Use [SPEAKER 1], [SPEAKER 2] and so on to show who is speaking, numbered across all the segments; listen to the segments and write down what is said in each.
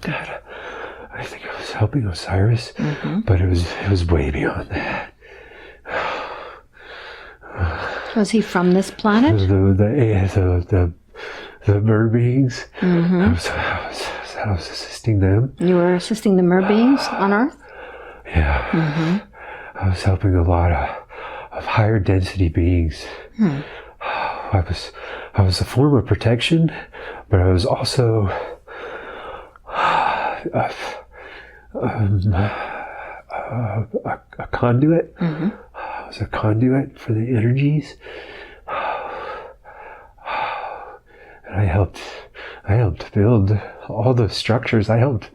[SPEAKER 1] I think I was helping Osiris, but it was way beyond that.
[SPEAKER 2] Was he from this planet?
[SPEAKER 1] The mer beings. I was assisting them.
[SPEAKER 2] You were assisting the mer beings on Earth?
[SPEAKER 1] Yeah. I was helping a lot of higher density beings. I was a form of protection, but I was also a conduit. I was a conduit for the energies. And I helped build all the structures. I helped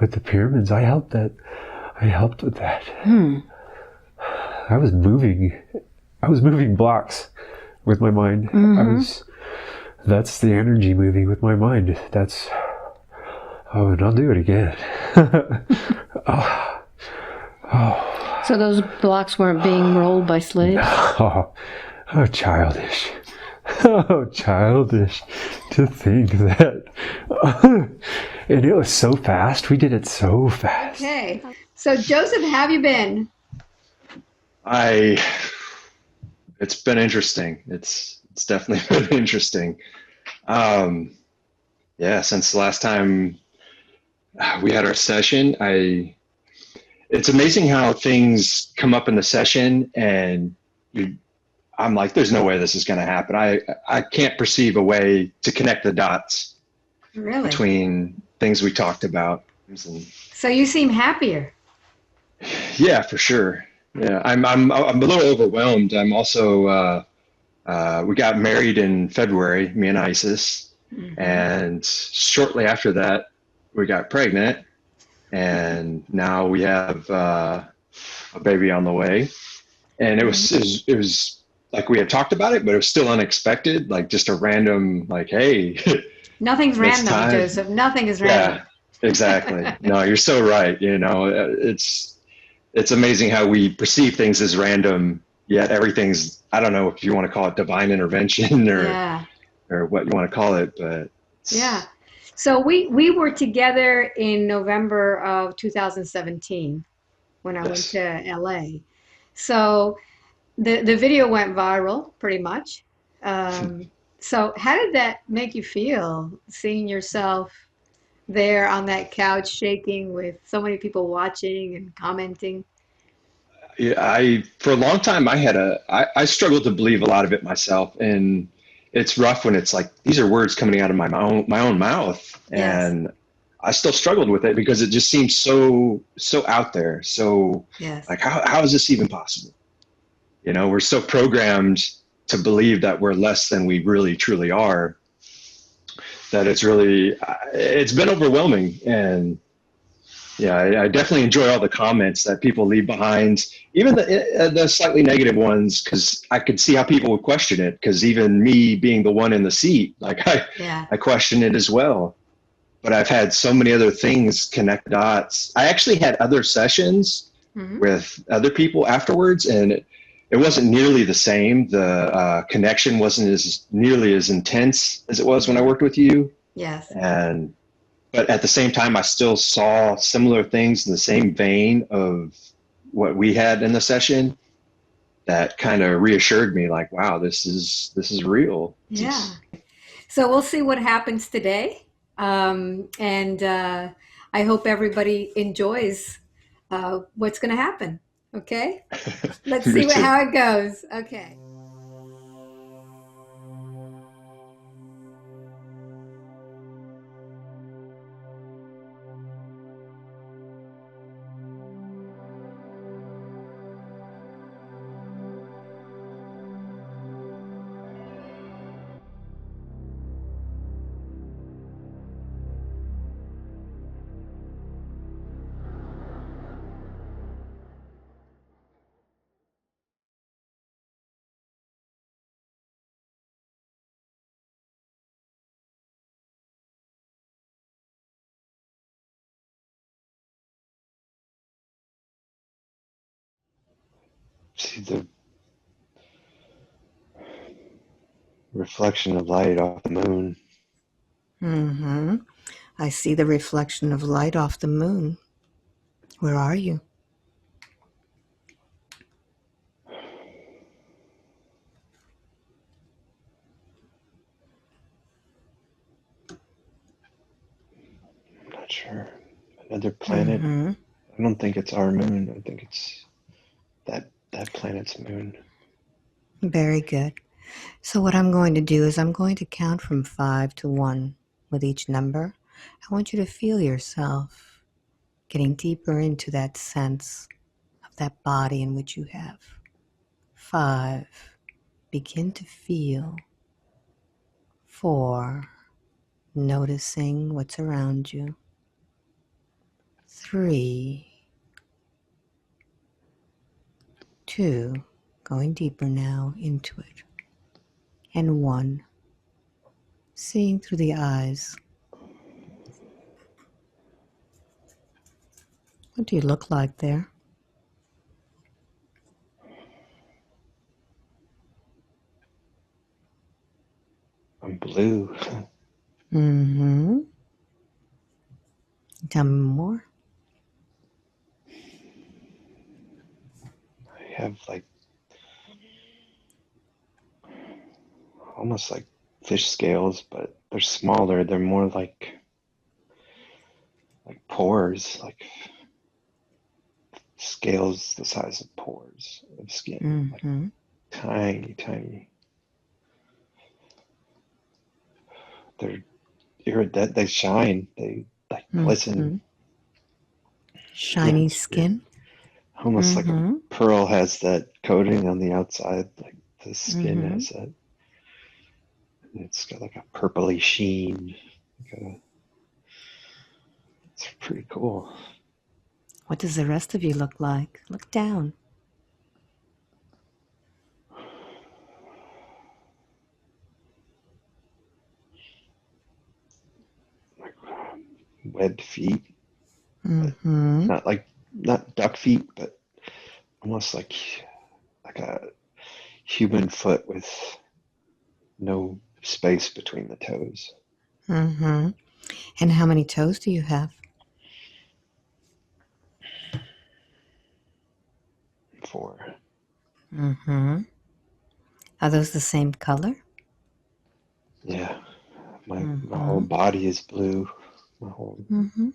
[SPEAKER 1] with the pyramids. I helped with that. I was moving blocks with my mind. That's the energy moving with my mind. And I'll do it again.
[SPEAKER 2] So those blocks weren't being rolled by slaves?
[SPEAKER 1] Oh, childish. Oh, childish to think that. And it was so fast. We did it so fast.
[SPEAKER 3] Okay. So Joseph, how have you been?
[SPEAKER 4] It's been interesting. It's definitely been interesting. Since the last time we had our session, it's amazing how things come up in the session and I'm like, there's no way this is going to happen. I can't perceive a way to connect the dots between things we talked about.
[SPEAKER 3] So you seem happier.
[SPEAKER 4] Yeah, for sure. Yeah, I'm a little overwhelmed. I'm also we got married in February, me and Isis, and shortly after that, we got pregnant, and now we have a baby on the way. And it was like we had talked about it, but it was still unexpected, like just a random, like, hey.
[SPEAKER 3] Nothing's random, Joseph. Nothing is random.
[SPEAKER 4] Yeah, exactly. No, you're so right. It's amazing how we perceive things as random, yet everything's, I don't know if you want to call it divine intervention or what you want to call it, but.
[SPEAKER 3] Yeah. So we were together in November of 2017 when I went to LA. So the video went viral pretty much. So how did that make you feel, seeing yourself there on that couch shaking with so many people watching and commenting?
[SPEAKER 4] Yeah, for a long time I struggled to believe a lot of it myself, and it's rough when it's like these are words coming out of my own mouth, and I still struggled with it because it just seems so out there. So like how is this even possible? We're so programmed to believe that we're less than we really truly are, that it's been overwhelming. And yeah, I definitely enjoy all the comments that people leave behind, even the slightly negative ones, because I could see how people would question it, because even me being the one in the seat, like I question it as well. But I've had so many other things connect dots. I actually had other sessions with other people afterwards, and it wasn't nearly the same. The connection wasn't nearly as intense as it was when I worked with you.
[SPEAKER 3] Yes.
[SPEAKER 4] But at the same time, I still saw similar things in the same vein of what we had in the session that kind of reassured me, like, wow, this is real.
[SPEAKER 3] Yeah. So we'll see what happens today. And I hope everybody enjoys what's going to happen. Okay? Let's see how it goes. Okay.
[SPEAKER 4] See the reflection of light off the moon.
[SPEAKER 2] Mm-hmm.
[SPEAKER 5] I see the reflection of light off the moon. Where are you?
[SPEAKER 4] I'm not sure. Another planet.
[SPEAKER 5] Mm-hmm.
[SPEAKER 4] I don't think it's our moon. I think it's that planet's moon.
[SPEAKER 5] Very good. So what I'm going to do is I'm going to count from 5 to 1 with each number. I want you to feel yourself getting deeper into that sense of that body in which you have. 5. Begin to feel. 4. Noticing what's around you. 3. 2. Going deeper now into it. And 1. Seeing through the eyes. What do you look like there?
[SPEAKER 4] I'm blue.
[SPEAKER 5] Mm-hmm. Tell me more.
[SPEAKER 4] I have like almost like fish scales, but they're smaller. They're more like pores, like scales the size of pores of skin, like
[SPEAKER 5] Mm-hmm.
[SPEAKER 4] tiny, tiny. They're iridescent. They shine. They like
[SPEAKER 5] Mm-hmm.
[SPEAKER 4] glisten.
[SPEAKER 5] Shiny
[SPEAKER 4] It's weird.
[SPEAKER 5] skin.
[SPEAKER 4] Almost like a
[SPEAKER 5] Mm-hmm.
[SPEAKER 4] pearl has that coating on the outside, like the skin
[SPEAKER 5] Mm-hmm.
[SPEAKER 4] has that. It's got like a purpley sheen. It's pretty cool.
[SPEAKER 5] What does the rest of you look like? Look down.
[SPEAKER 4] Like webbed feet, but
[SPEAKER 5] Mm-hmm.
[SPEAKER 4] not duck feet, but almost like a human foot with no space between the toes.
[SPEAKER 5] Mm-hmm. And how many toes do you have?
[SPEAKER 4] 4.
[SPEAKER 5] Mm-hmm. Are those the same color?
[SPEAKER 4] Yeah, my whole
[SPEAKER 5] Mm-hmm.
[SPEAKER 4] body is blue. My whole
[SPEAKER 5] Mm-hmm.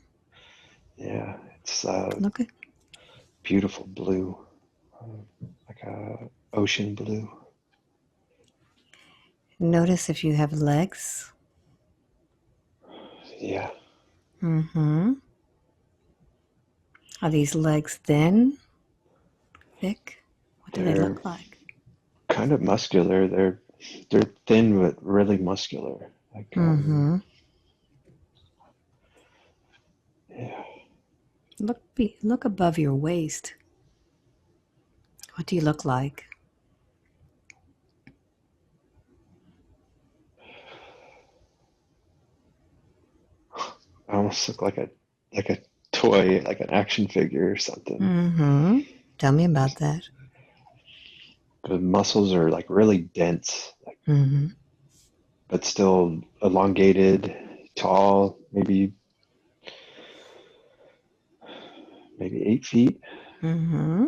[SPEAKER 4] Yeah, it's
[SPEAKER 5] Look at.
[SPEAKER 4] beautiful blue, like a ocean blue.
[SPEAKER 5] Notice if you have legs.
[SPEAKER 4] Yeah,
[SPEAKER 5] Mm-hmm. Are these legs thin? Thick? What do they
[SPEAKER 4] they're
[SPEAKER 5] look like?
[SPEAKER 4] kind of muscular. They're thin but really muscular. Like
[SPEAKER 5] Mm-hmm.
[SPEAKER 4] yeah,
[SPEAKER 5] Look above your waist. What do you look like?
[SPEAKER 4] I almost look like a toy, like an action figure or something.
[SPEAKER 5] Mm-hmm. Tell me about that.
[SPEAKER 4] The muscles are like really dense, like
[SPEAKER 5] Mm-hmm.
[SPEAKER 4] but still elongated, tall, maybe 8 feet.
[SPEAKER 5] Mm-hmm.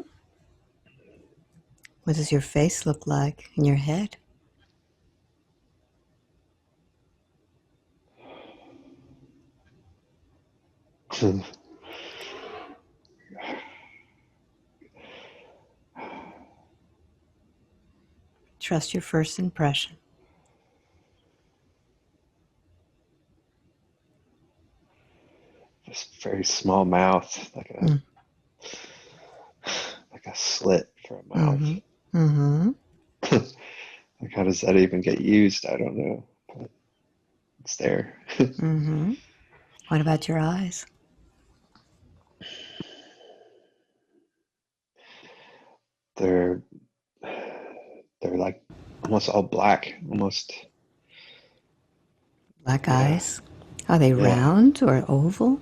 [SPEAKER 5] What does your face look like and your head? Trust your first impression.
[SPEAKER 4] This very small mouth,
[SPEAKER 5] Mm.
[SPEAKER 4] like a slit for a mouth.
[SPEAKER 5] Mm-hmm. Mm-hmm.
[SPEAKER 4] Like how does that even get used? I don't know, but it's there.
[SPEAKER 5] Mm-hmm. What about your eyes?
[SPEAKER 4] they're they're like almost all black, almost.
[SPEAKER 5] Black
[SPEAKER 4] Yeah,
[SPEAKER 5] eyes? Are they
[SPEAKER 4] yeah.
[SPEAKER 5] round or oval?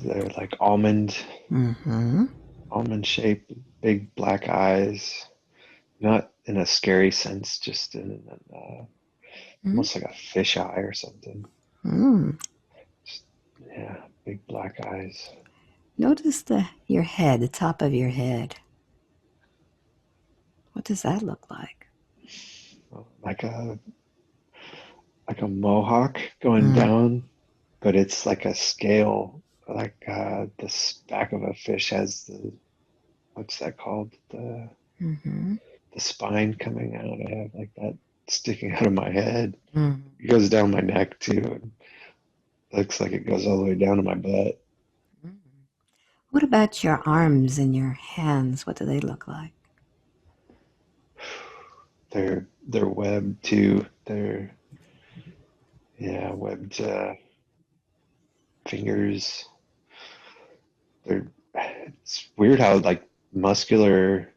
[SPEAKER 4] They're like
[SPEAKER 5] Mm-hmm.
[SPEAKER 4] almond shaped, big black eyes. Not in a scary sense, just in almost like a fish eye or something.
[SPEAKER 5] Mm-hmm.
[SPEAKER 1] black eyes.
[SPEAKER 5] Notice your head, the top of your head. What does that look like?
[SPEAKER 1] Like a mohawk going down, but it's like a scale, like the back of a fish has the, what's that called? The spine coming out. I have like that sticking out of my head. It goes down my neck too. And looks like it goes all the way down to my butt.
[SPEAKER 5] What about your arms and your hands? What do they look like?
[SPEAKER 1] They're webbed too. They're webbed fingers. It's weird how like muscular,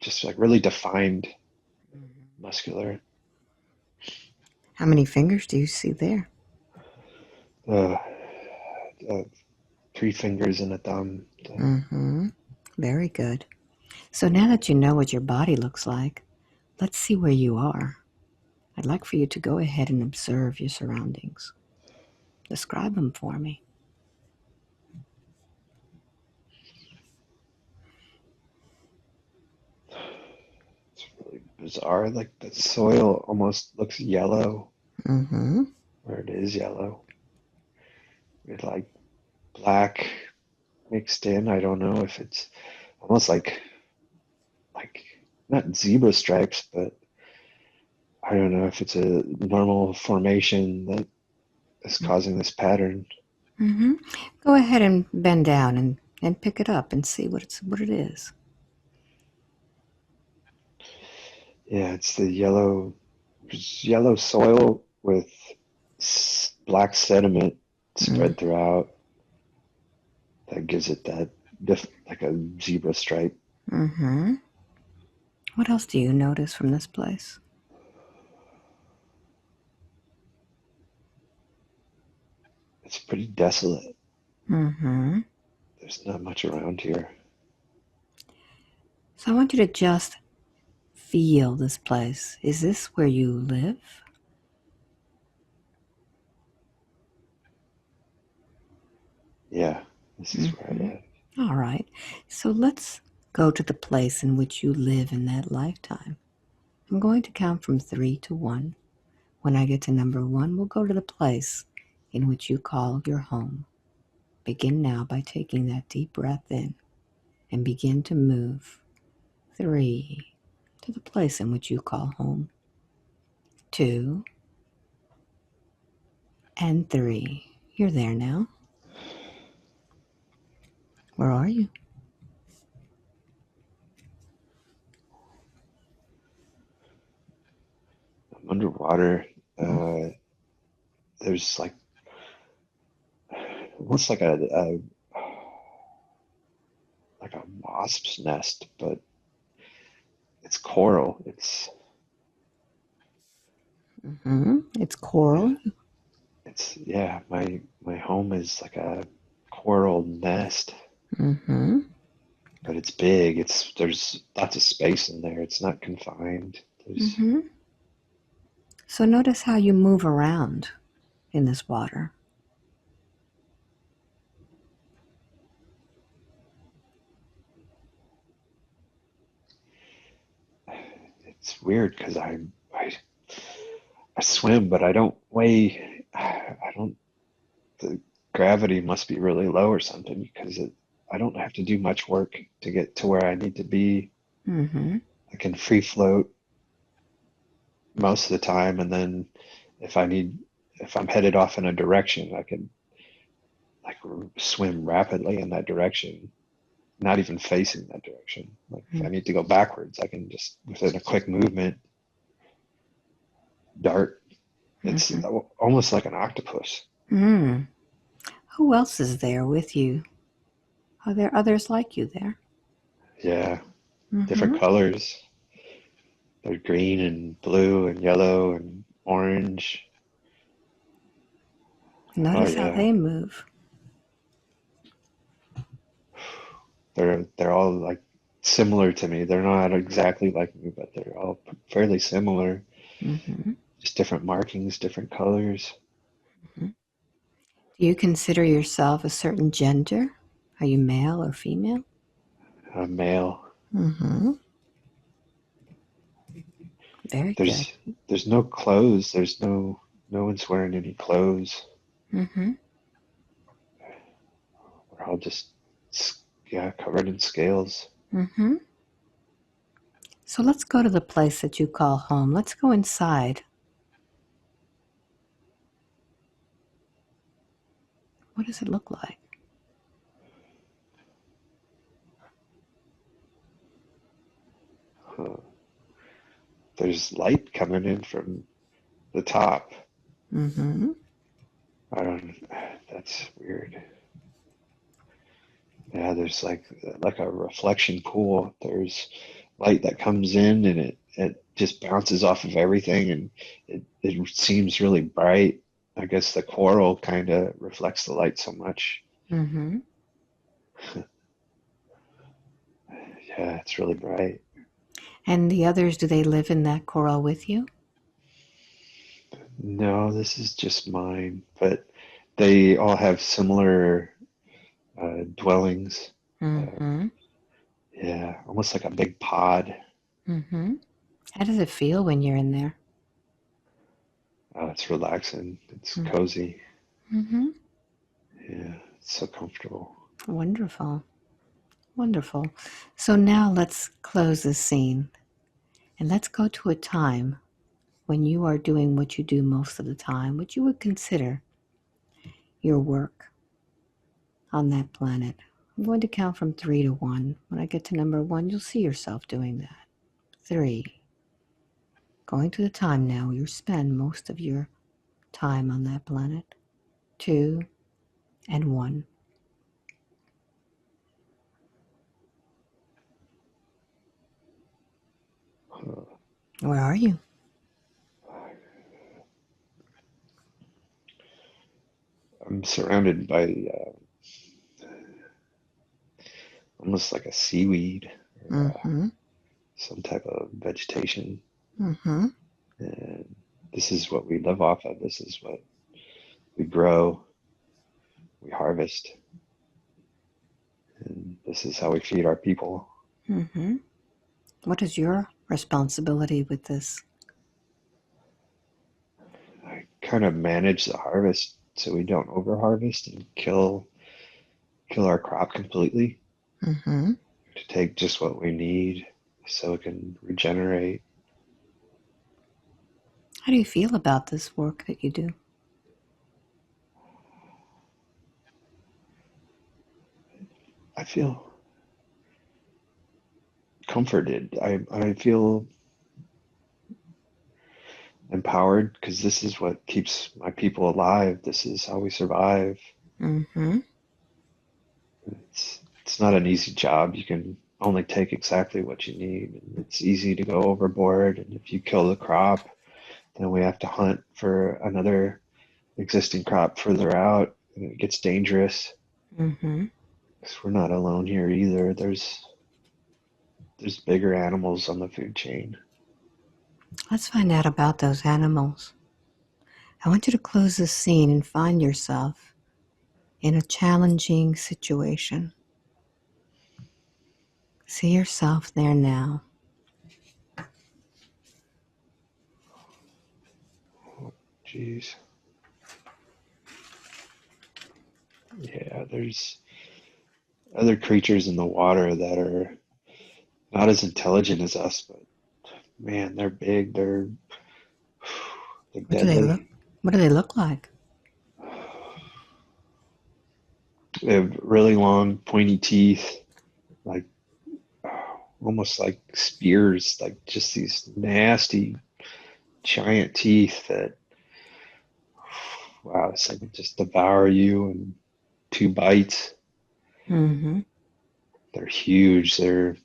[SPEAKER 1] just like really defined muscular.
[SPEAKER 5] How many fingers do you see there?
[SPEAKER 1] Uh, 3 fingers and a thumb.
[SPEAKER 5] Very good. So now that you know what your body looks like, let's see where you are. I'd like for you to go ahead and observe your surroundings. Describe them for me.
[SPEAKER 1] It's really bizarre. Like the soil almost looks yellow, where it is yellow. With like black mixed in. I don't know if it's almost like not zebra stripes, but I don't know if it's a normal formation that is causing this pattern.
[SPEAKER 5] Go ahead and bend down and pick it up and see what it is.
[SPEAKER 1] Yeah, it's the yellow soil with black sediment spread throughout that gives it that like a zebra stripe.
[SPEAKER 5] What else do you notice from this place?
[SPEAKER 1] It's pretty desolate. There's not much around here.
[SPEAKER 5] So I want you to just feel this place. Is this where you live?
[SPEAKER 1] Yeah, this is where I live.
[SPEAKER 5] All right. So let's go to the place in which you live in that lifetime. I'm going to count from 3 to 1. When I get to number 1, we'll go to the place in which you call your home. Begin now by taking that deep breath in and begin to move. 3, to the place in which you call home. 2, and 3. You're there now. Where are you?
[SPEAKER 1] I'm underwater. There's like almost like a wasp's nest, but it's coral. It's
[SPEAKER 5] It's coral.
[SPEAKER 1] my home is like a coral nest, but it's big. There's lots of space in there. It's not confined.
[SPEAKER 5] So notice how you move around in this water.
[SPEAKER 1] It's weird because I swim, but I don't weigh. I don't. The gravity must be really low or something because I don't have to do much work to get to where I need to be. I can free float most of the time, and then if I'm headed off in a direction, I can like swim rapidly in that direction, not even facing that direction. Like if I need to go backwards, I can just within a quick movement dart. It's almost like an octopus.
[SPEAKER 5] Who else is there with you? Are there others like you there?
[SPEAKER 1] Yeah, different colors. They're green and blue and yellow and orange.
[SPEAKER 5] Notice how they move.
[SPEAKER 1] They're all like similar to me. They're not exactly like me, but they're all fairly similar. Just different markings, different colors.
[SPEAKER 5] Do Do you consider yourself a certain gender? Are you male or female?
[SPEAKER 1] I'm male.
[SPEAKER 5] Mm-hmm. Very good.
[SPEAKER 1] There's no clothes. No one's wearing any clothes.
[SPEAKER 5] Mm-hmm.
[SPEAKER 1] We're all just covered in scales.
[SPEAKER 5] Mm-hmm. So let's go to the place that you call home. Let's go inside. What does it look like?
[SPEAKER 1] There's light coming in from the top.
[SPEAKER 5] Mm-hmm.
[SPEAKER 1] I don't. That's weird. Yeah, there's like a reflection pool. There's light that comes in and it just bounces off of everything and it seems really bright. I guess the coral kind of reflects the light so much.
[SPEAKER 5] Mm-hmm.
[SPEAKER 1] Yeah, it's really bright.
[SPEAKER 5] And the others, do they live in that coral with you?
[SPEAKER 1] No, this is just mine, but they all have similar dwellings.
[SPEAKER 5] Mm-hmm.
[SPEAKER 1] Yeah, almost like a big pod.
[SPEAKER 5] Mm-hmm. How does it feel when you're in there?
[SPEAKER 1] Oh, it's relaxing. It's
[SPEAKER 5] Mm-hmm.
[SPEAKER 1] cozy.
[SPEAKER 5] Mm-hmm.
[SPEAKER 1] Yeah, it's so comfortable.
[SPEAKER 5] Wonderful. Wonderful. So now let's close this scene and let's go to a time when you are doing what you do most of the time, what you would consider your work on that planet. I'm going to count from 3 to 1. When I get to number 1, you'll see yourself doing that. 3. Going to the time now you spend most of your time on that planet. 2 and 1. Where are you?
[SPEAKER 1] I'm surrounded by almost like a seaweed or
[SPEAKER 5] Mm-hmm.
[SPEAKER 1] some type of vegetation.
[SPEAKER 5] Mm-hmm.
[SPEAKER 1] And this is what we live off of. This is what we grow, we harvest, and this is how we feed our people.
[SPEAKER 5] Mm-hmm. What is your responsibility with this?
[SPEAKER 1] I kind of manage the harvest so we don't overharvest and kill our crop completely.
[SPEAKER 5] Mm-hmm.
[SPEAKER 1] To take just what we need so it can regenerate.
[SPEAKER 5] How do you feel about this work that you do?
[SPEAKER 1] I feel comforted. I feel empowered because this is what keeps my people alive. This is how we survive.
[SPEAKER 5] Mm-hmm.
[SPEAKER 1] It's not an easy job. You can only take exactly what you need. And it's easy to go overboard. And if you kill the crop, then we have to hunt for another existing crop further out, and it gets dangerous.
[SPEAKER 5] Mm-hmm.
[SPEAKER 1] Because we're not alone here either. There's bigger animals on the food chain.
[SPEAKER 5] Let's find out about those animals. I want you to close this scene and find yourself in a challenging situation. See yourself there now.
[SPEAKER 1] Jeez. Yeah, there's other creatures in the water that are not as intelligent as us, but man, they're big. They're
[SPEAKER 5] What do they look?
[SPEAKER 1] deadly.
[SPEAKER 5] What do they look like?
[SPEAKER 1] They have really long, pointy teeth, like almost like spears, like just these nasty, giant teeth that, wow, it's like it just devour you in 2 bites.
[SPEAKER 5] Mm-hmm.
[SPEAKER 1] They're huge. They're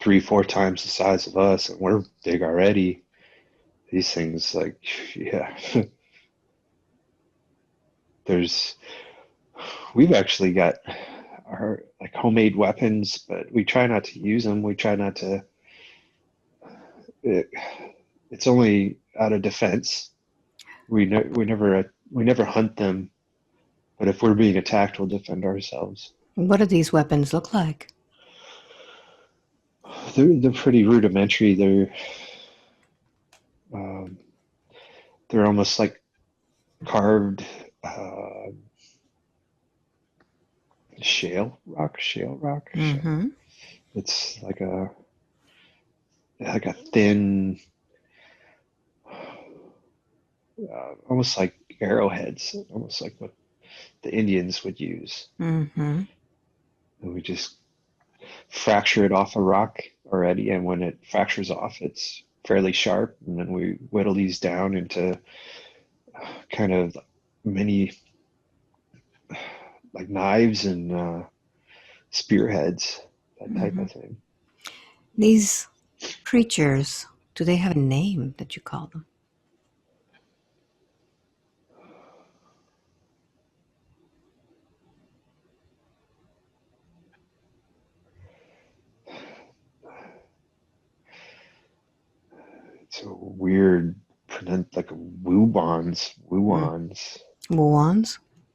[SPEAKER 1] 3, 4 times the size of us, and we're big already. These things, like, yeah, there's, we've actually got our like homemade weapons, but we try not to use them. We try not to, it, it's only out of defense. We never hunt them.
[SPEAKER 4] But if we're being attacked, we'll defend ourselves.
[SPEAKER 5] What do these weapons look like?
[SPEAKER 4] They're pretty rudimentary. Um, they're almost like carved shale rock.
[SPEAKER 5] Mm-hmm.
[SPEAKER 4] It's like a thin, almost like arrowheads, almost like what the Indians would use.
[SPEAKER 5] Mm-hmm.
[SPEAKER 4] And we just fracture it off a rock already, and when it fractures off, it's fairly sharp, and then we whittle these down into kind of mini like knives and spearheads, that type
[SPEAKER 5] Mm-hmm.
[SPEAKER 4] of thing.
[SPEAKER 5] These creatures, do they have a name that you call them?
[SPEAKER 4] It's a weird, like woobons,
[SPEAKER 5] Muons?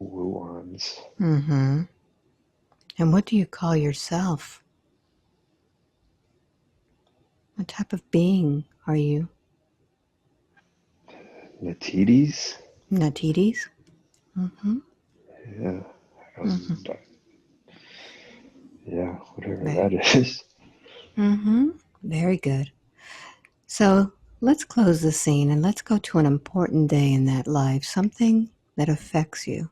[SPEAKER 4] woowons.
[SPEAKER 5] Mm-hmm. And what do you call yourself? What type of being are you?
[SPEAKER 4] Natides?
[SPEAKER 5] Natides? Mm-hmm.
[SPEAKER 4] Yeah.
[SPEAKER 5] Mm-hmm.
[SPEAKER 4] Yeah, whatever that is.
[SPEAKER 5] Mm-hmm. Very good. So let's close the scene and let's go to an important day in that life, something that affects you.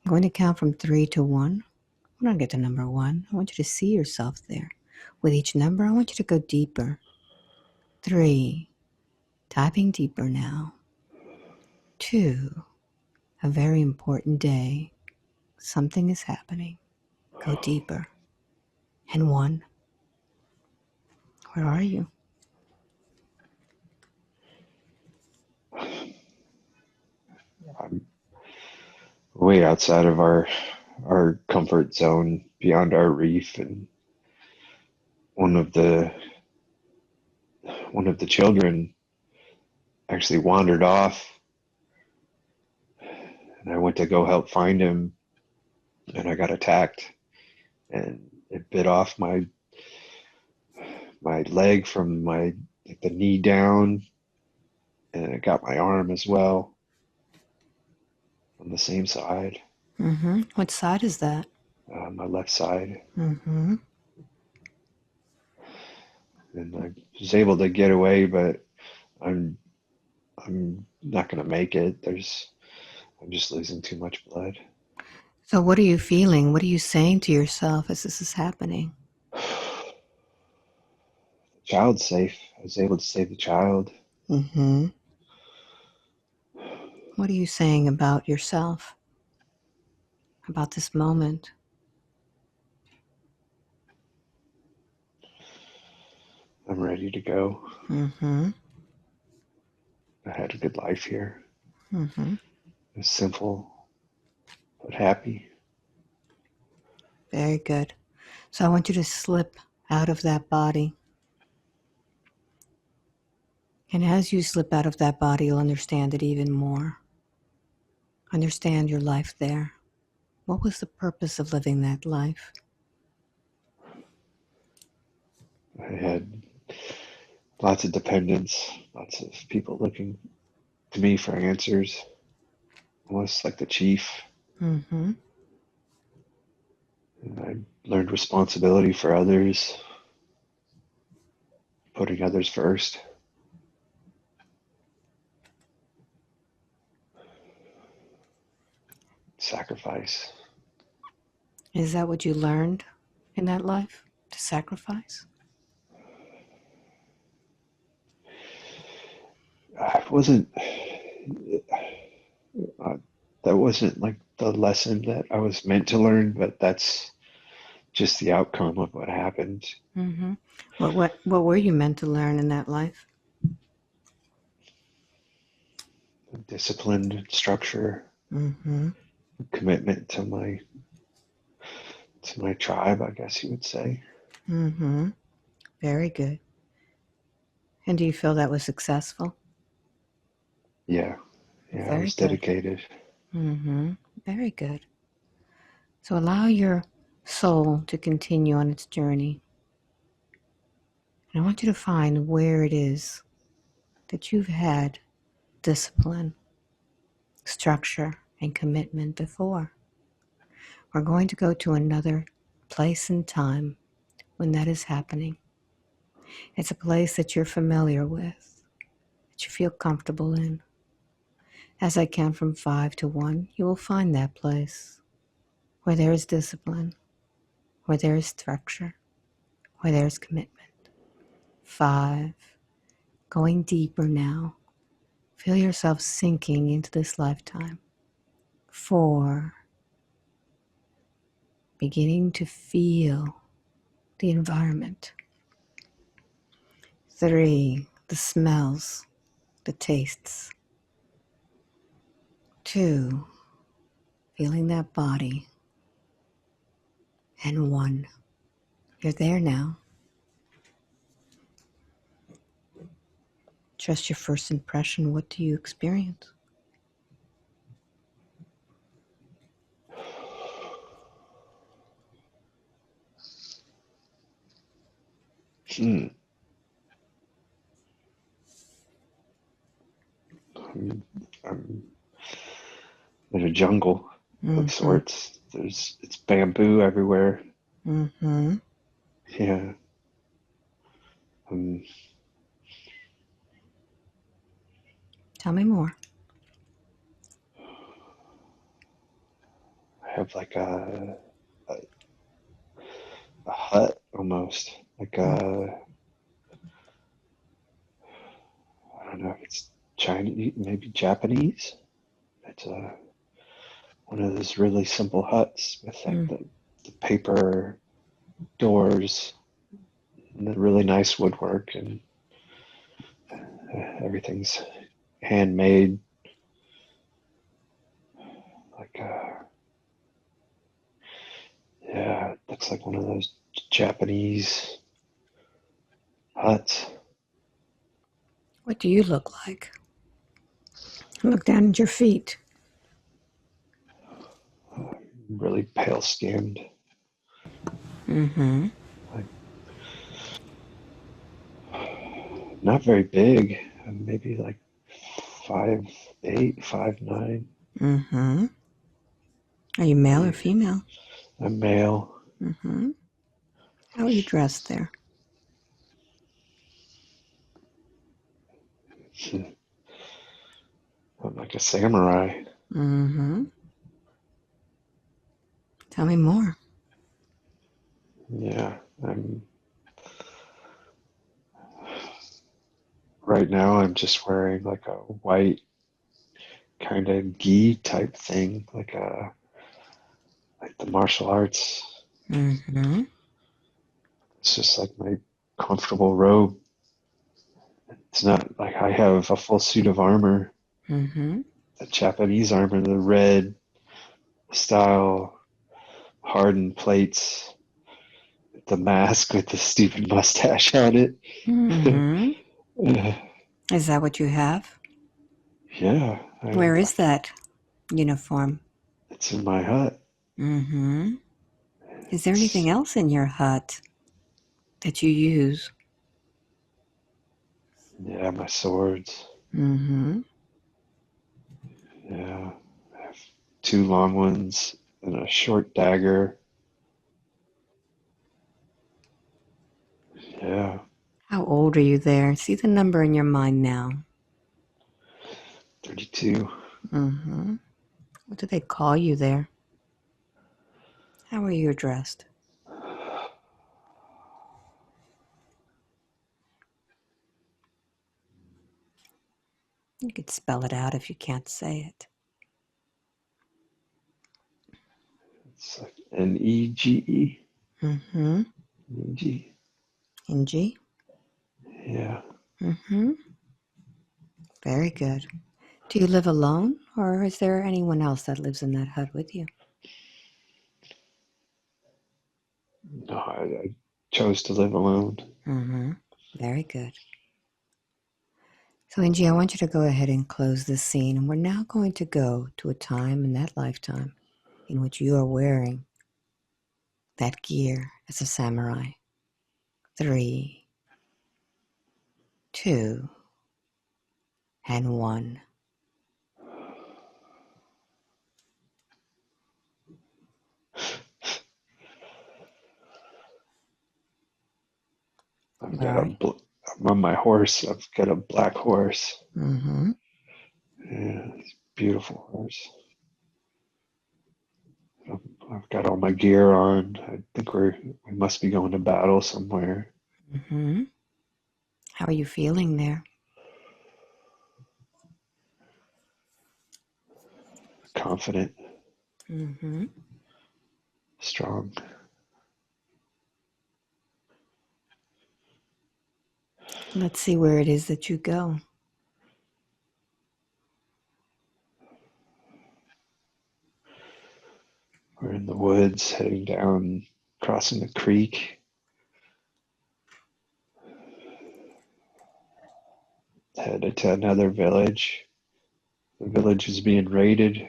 [SPEAKER 5] I'm going to count from 3 to 1. When I get to number 1, I want you to see yourself there. With each number, I want you to go deeper. 3, diving deeper now. 2, a very important day. Something is happening. Go deeper. And 1, where are you?
[SPEAKER 4] I'm way outside of our comfort zone, beyond our reef, and one of the children actually wandered off, and I went to go help find him, and I got attacked, and it bit off my leg from the knee down, and it got my arm as well on the same side,
[SPEAKER 5] Mm-hmm. What side is that?
[SPEAKER 4] my left side.
[SPEAKER 5] Mm-hmm.
[SPEAKER 4] And I was able to get away, but I'm not going to make it. I'm just losing too much blood.
[SPEAKER 5] So what are you feeling? What are you saying to yourself as this is happening?
[SPEAKER 4] The child's safe. I was able to save the child.
[SPEAKER 5] Mm-hmm. What are you saying about yourself? About this moment?
[SPEAKER 4] I'm ready to go.
[SPEAKER 5] Mm-hmm.
[SPEAKER 4] I had a good life here.
[SPEAKER 5] Mm-hmm.
[SPEAKER 4] It was simple, but happy.
[SPEAKER 5] Very good. So I want you to slip out of that body. And as you slip out of that body, you'll understand it even more. Understand your life there. What was the purpose of living that life?
[SPEAKER 4] I had lots of dependents, lots of people looking to me for answers, almost like the chief.
[SPEAKER 5] Mm-hmm.
[SPEAKER 4] And I learned responsibility for others, putting others first. Sacrifice.
[SPEAKER 5] Is that what you learned in that life? To sacrifice?
[SPEAKER 4] I wasn't, that wasn't like the lesson that I was meant to learn, but that's just the outcome of what happened.
[SPEAKER 5] Mm-hmm. What were you meant to learn in that life?
[SPEAKER 4] Discipline, structure,
[SPEAKER 5] Mm-hmm.
[SPEAKER 4] commitment to my tribe, I guess you would say.
[SPEAKER 5] Mm-hmm. Very good. And do you feel that was successful?
[SPEAKER 4] Yeah, I
[SPEAKER 5] Very
[SPEAKER 4] was
[SPEAKER 5] good.
[SPEAKER 4] dedicated.
[SPEAKER 5] Mm-hmm. Very good. So allow your soul to continue on its journey. And I want you to find where it is that you've had discipline, structure, and commitment before. We're going to go to another place and time when that is happening. It's a place that you're familiar with, that you feel comfortable in. As I count from 5 to 1, you will find that place where there is discipline, where there is structure, where there is commitment. 5, going deeper now. Feel yourself sinking into this lifetime. 4, beginning to feel the environment. 3, the smells, the tastes. 2, feeling that body. And 1, you're there now. Just your first impression, what do you experience?
[SPEAKER 1] Hmm. I'm in a jungle of sorts. It's bamboo everywhere.
[SPEAKER 5] Mm-hmm.
[SPEAKER 1] Yeah.
[SPEAKER 5] Tell me more.
[SPEAKER 1] I have like a hut almost, like I don't know if it's Chinese, maybe Japanese. It's one of those really simple huts with like the paper doors and the really nice woodwork, and everything's handmade. Like yeah, it looks like one of those Japanese huts.
[SPEAKER 5] What do you look like? Look down at your feet.
[SPEAKER 1] Really pale skinned.
[SPEAKER 5] Mm-hmm.
[SPEAKER 1] Like, not very big, maybe like 5'8", 5'9".
[SPEAKER 5] Mm-hmm. Are you male or female?
[SPEAKER 1] I'm male.
[SPEAKER 5] Mm-hmm. How are you dressed there?
[SPEAKER 1] I'm like a samurai.
[SPEAKER 5] Mm-hmm. Tell me more.
[SPEAKER 1] Yeah, I'm right now. I'm just wearing like a white kind of gi type thing, like the martial arts.
[SPEAKER 5] Mm-hmm.
[SPEAKER 1] It's just like my comfortable robe. It's not like I have a full suit of armor,
[SPEAKER 5] Mm-hmm.
[SPEAKER 1] the Japanese armor, the red style, hardened plates, the mask with the stupid mustache on it.
[SPEAKER 5] Mm-hmm. Is that what you have?
[SPEAKER 1] Yeah,
[SPEAKER 5] Where is that uniform?
[SPEAKER 1] it's in my hut.
[SPEAKER 5] Mm-hmm. Is there anything
[SPEAKER 1] It's,
[SPEAKER 5] else in your hut that you use?
[SPEAKER 1] yeah, my swords.
[SPEAKER 5] Mm-hmm.
[SPEAKER 1] Yeah, I have two long ones and a short dagger. Yeah,
[SPEAKER 5] How old are you there? See the number in your mind now.
[SPEAKER 1] 32.
[SPEAKER 5] Mm-hmm. What do they call you there? How are you addressed? You could spell it out if you can't say it.
[SPEAKER 1] It's like Nege.
[SPEAKER 5] Mm-hmm.
[SPEAKER 1] Nege.
[SPEAKER 5] Inji?
[SPEAKER 1] Yeah.
[SPEAKER 5] Mm-hmm. Very good. Do you live alone, or is there anyone else that lives in that hut with you?
[SPEAKER 1] No, I chose to live alone.
[SPEAKER 5] Mm-hmm. Very good. So, Angie, I want you to go ahead and close this scene. And we're now going to go to a time in that lifetime in which you are wearing that gear as a samurai. 3, 2, and 1.
[SPEAKER 1] I've
[SPEAKER 5] All
[SPEAKER 1] got
[SPEAKER 5] right.
[SPEAKER 1] I'm on my horse. I've got a black horse.
[SPEAKER 5] Mm-hmm.
[SPEAKER 1] Yeah, it's a beautiful horse. I've got all my gear on. I think we must be going to battle somewhere.
[SPEAKER 5] Mm-hmm. How are you feeling there?
[SPEAKER 1] Confident,
[SPEAKER 5] Mm-hmm.
[SPEAKER 1] strong.
[SPEAKER 5] Let's see where it is that you go.
[SPEAKER 1] We're in the woods, heading down, crossing a creek. Headed to another village. The village is being raided.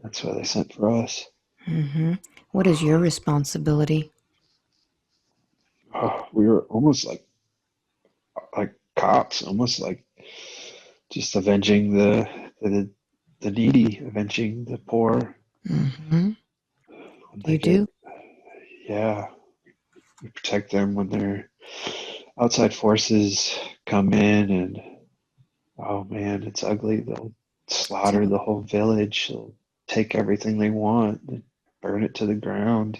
[SPEAKER 1] That's why they sent for us.
[SPEAKER 5] Mm-hmm. What is your responsibility?
[SPEAKER 1] Oh, we were almost like cops, almost like just avenging the needy, avenging the poor.
[SPEAKER 5] Mm-hmm.
[SPEAKER 1] When they
[SPEAKER 5] You
[SPEAKER 1] get,
[SPEAKER 5] do?
[SPEAKER 1] yeah, we protect them when their outside forces come in, and oh man, it's ugly. They'll slaughter
[SPEAKER 5] So
[SPEAKER 1] the whole village. They'll take everything they want, and burn it to the ground.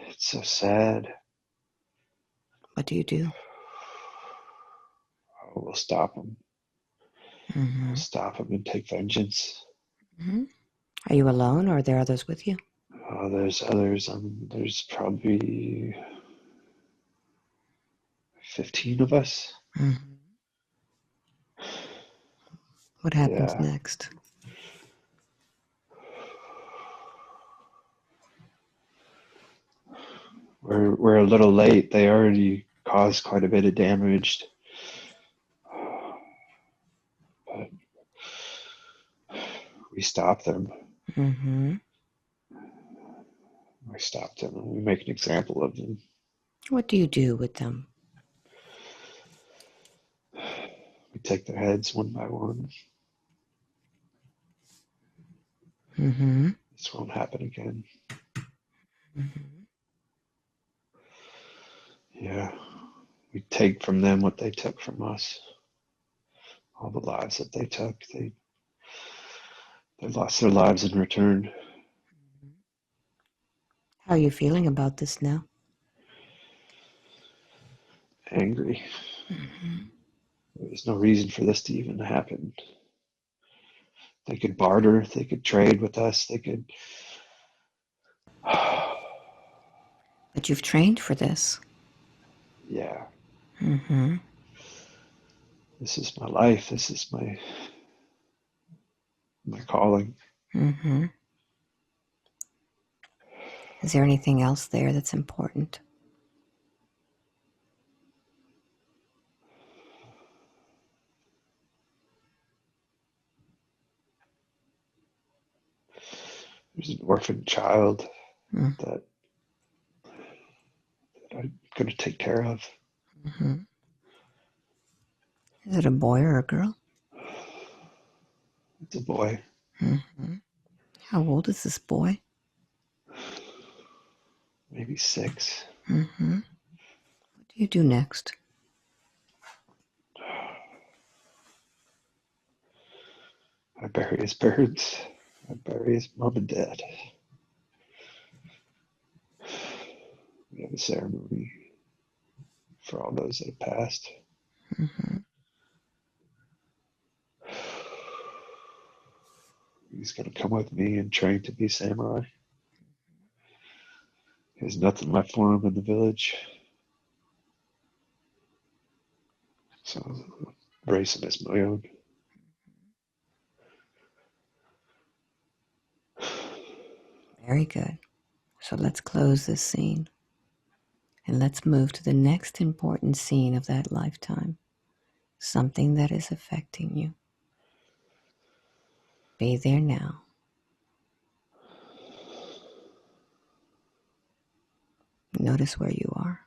[SPEAKER 1] It's so sad.
[SPEAKER 5] what do you do?
[SPEAKER 1] Oh, we'll stop them.
[SPEAKER 5] Mm-hmm.
[SPEAKER 1] We'll stop them and take vengeance.
[SPEAKER 5] Mm-hmm. Are you alone or are there others with you?
[SPEAKER 1] Oh, there's others. There's probably 15 of us.
[SPEAKER 5] Mm-hmm. What happens
[SPEAKER 1] Yeah.
[SPEAKER 5] next?
[SPEAKER 1] We're a little late. They already caused quite a bit of damage. But we stop them.
[SPEAKER 5] Mm-hmm.
[SPEAKER 1] We stop them and we make an example of them.
[SPEAKER 5] What do you do with them?
[SPEAKER 1] We take their heads one by one.
[SPEAKER 5] Mm-hmm.
[SPEAKER 1] This won't happen again.
[SPEAKER 5] Mm-hmm.
[SPEAKER 1] Yeah. We take from them what they took from us. All the lives that they took. They lost their lives in return.
[SPEAKER 5] How are you feeling about this now?
[SPEAKER 1] Angry.
[SPEAKER 5] Mm-hmm.
[SPEAKER 1] There's no reason for this to even happen. They could barter, they could trade with us, they could.
[SPEAKER 5] But you've trained for this.
[SPEAKER 1] Yeah,
[SPEAKER 5] Mm-hmm.
[SPEAKER 1] this is my life. This is my calling.
[SPEAKER 5] Mm-hmm. Is there anything else there that's important?
[SPEAKER 1] There's an orphan child
[SPEAKER 5] Mm-hmm.
[SPEAKER 1] that I'm going to take care of.
[SPEAKER 5] Mm-hmm. Is it a boy or a girl?
[SPEAKER 1] It's a boy,
[SPEAKER 5] Mm-hmm. How old is this boy?
[SPEAKER 1] maybe 6.
[SPEAKER 5] Mm-hmm. What do you do next?
[SPEAKER 1] I bury his parents. I bury his mom and dad. We have a ceremony for all those that have passed.
[SPEAKER 5] Mm-hmm.
[SPEAKER 1] He's going to come with me and train to be samurai. There's nothing left for him in the village. So I'm embracing as my own.
[SPEAKER 5] Very good. So let's close this scene. And let's move to the next important scene of that lifetime. Something that is affecting you. Be there now. Notice where you are.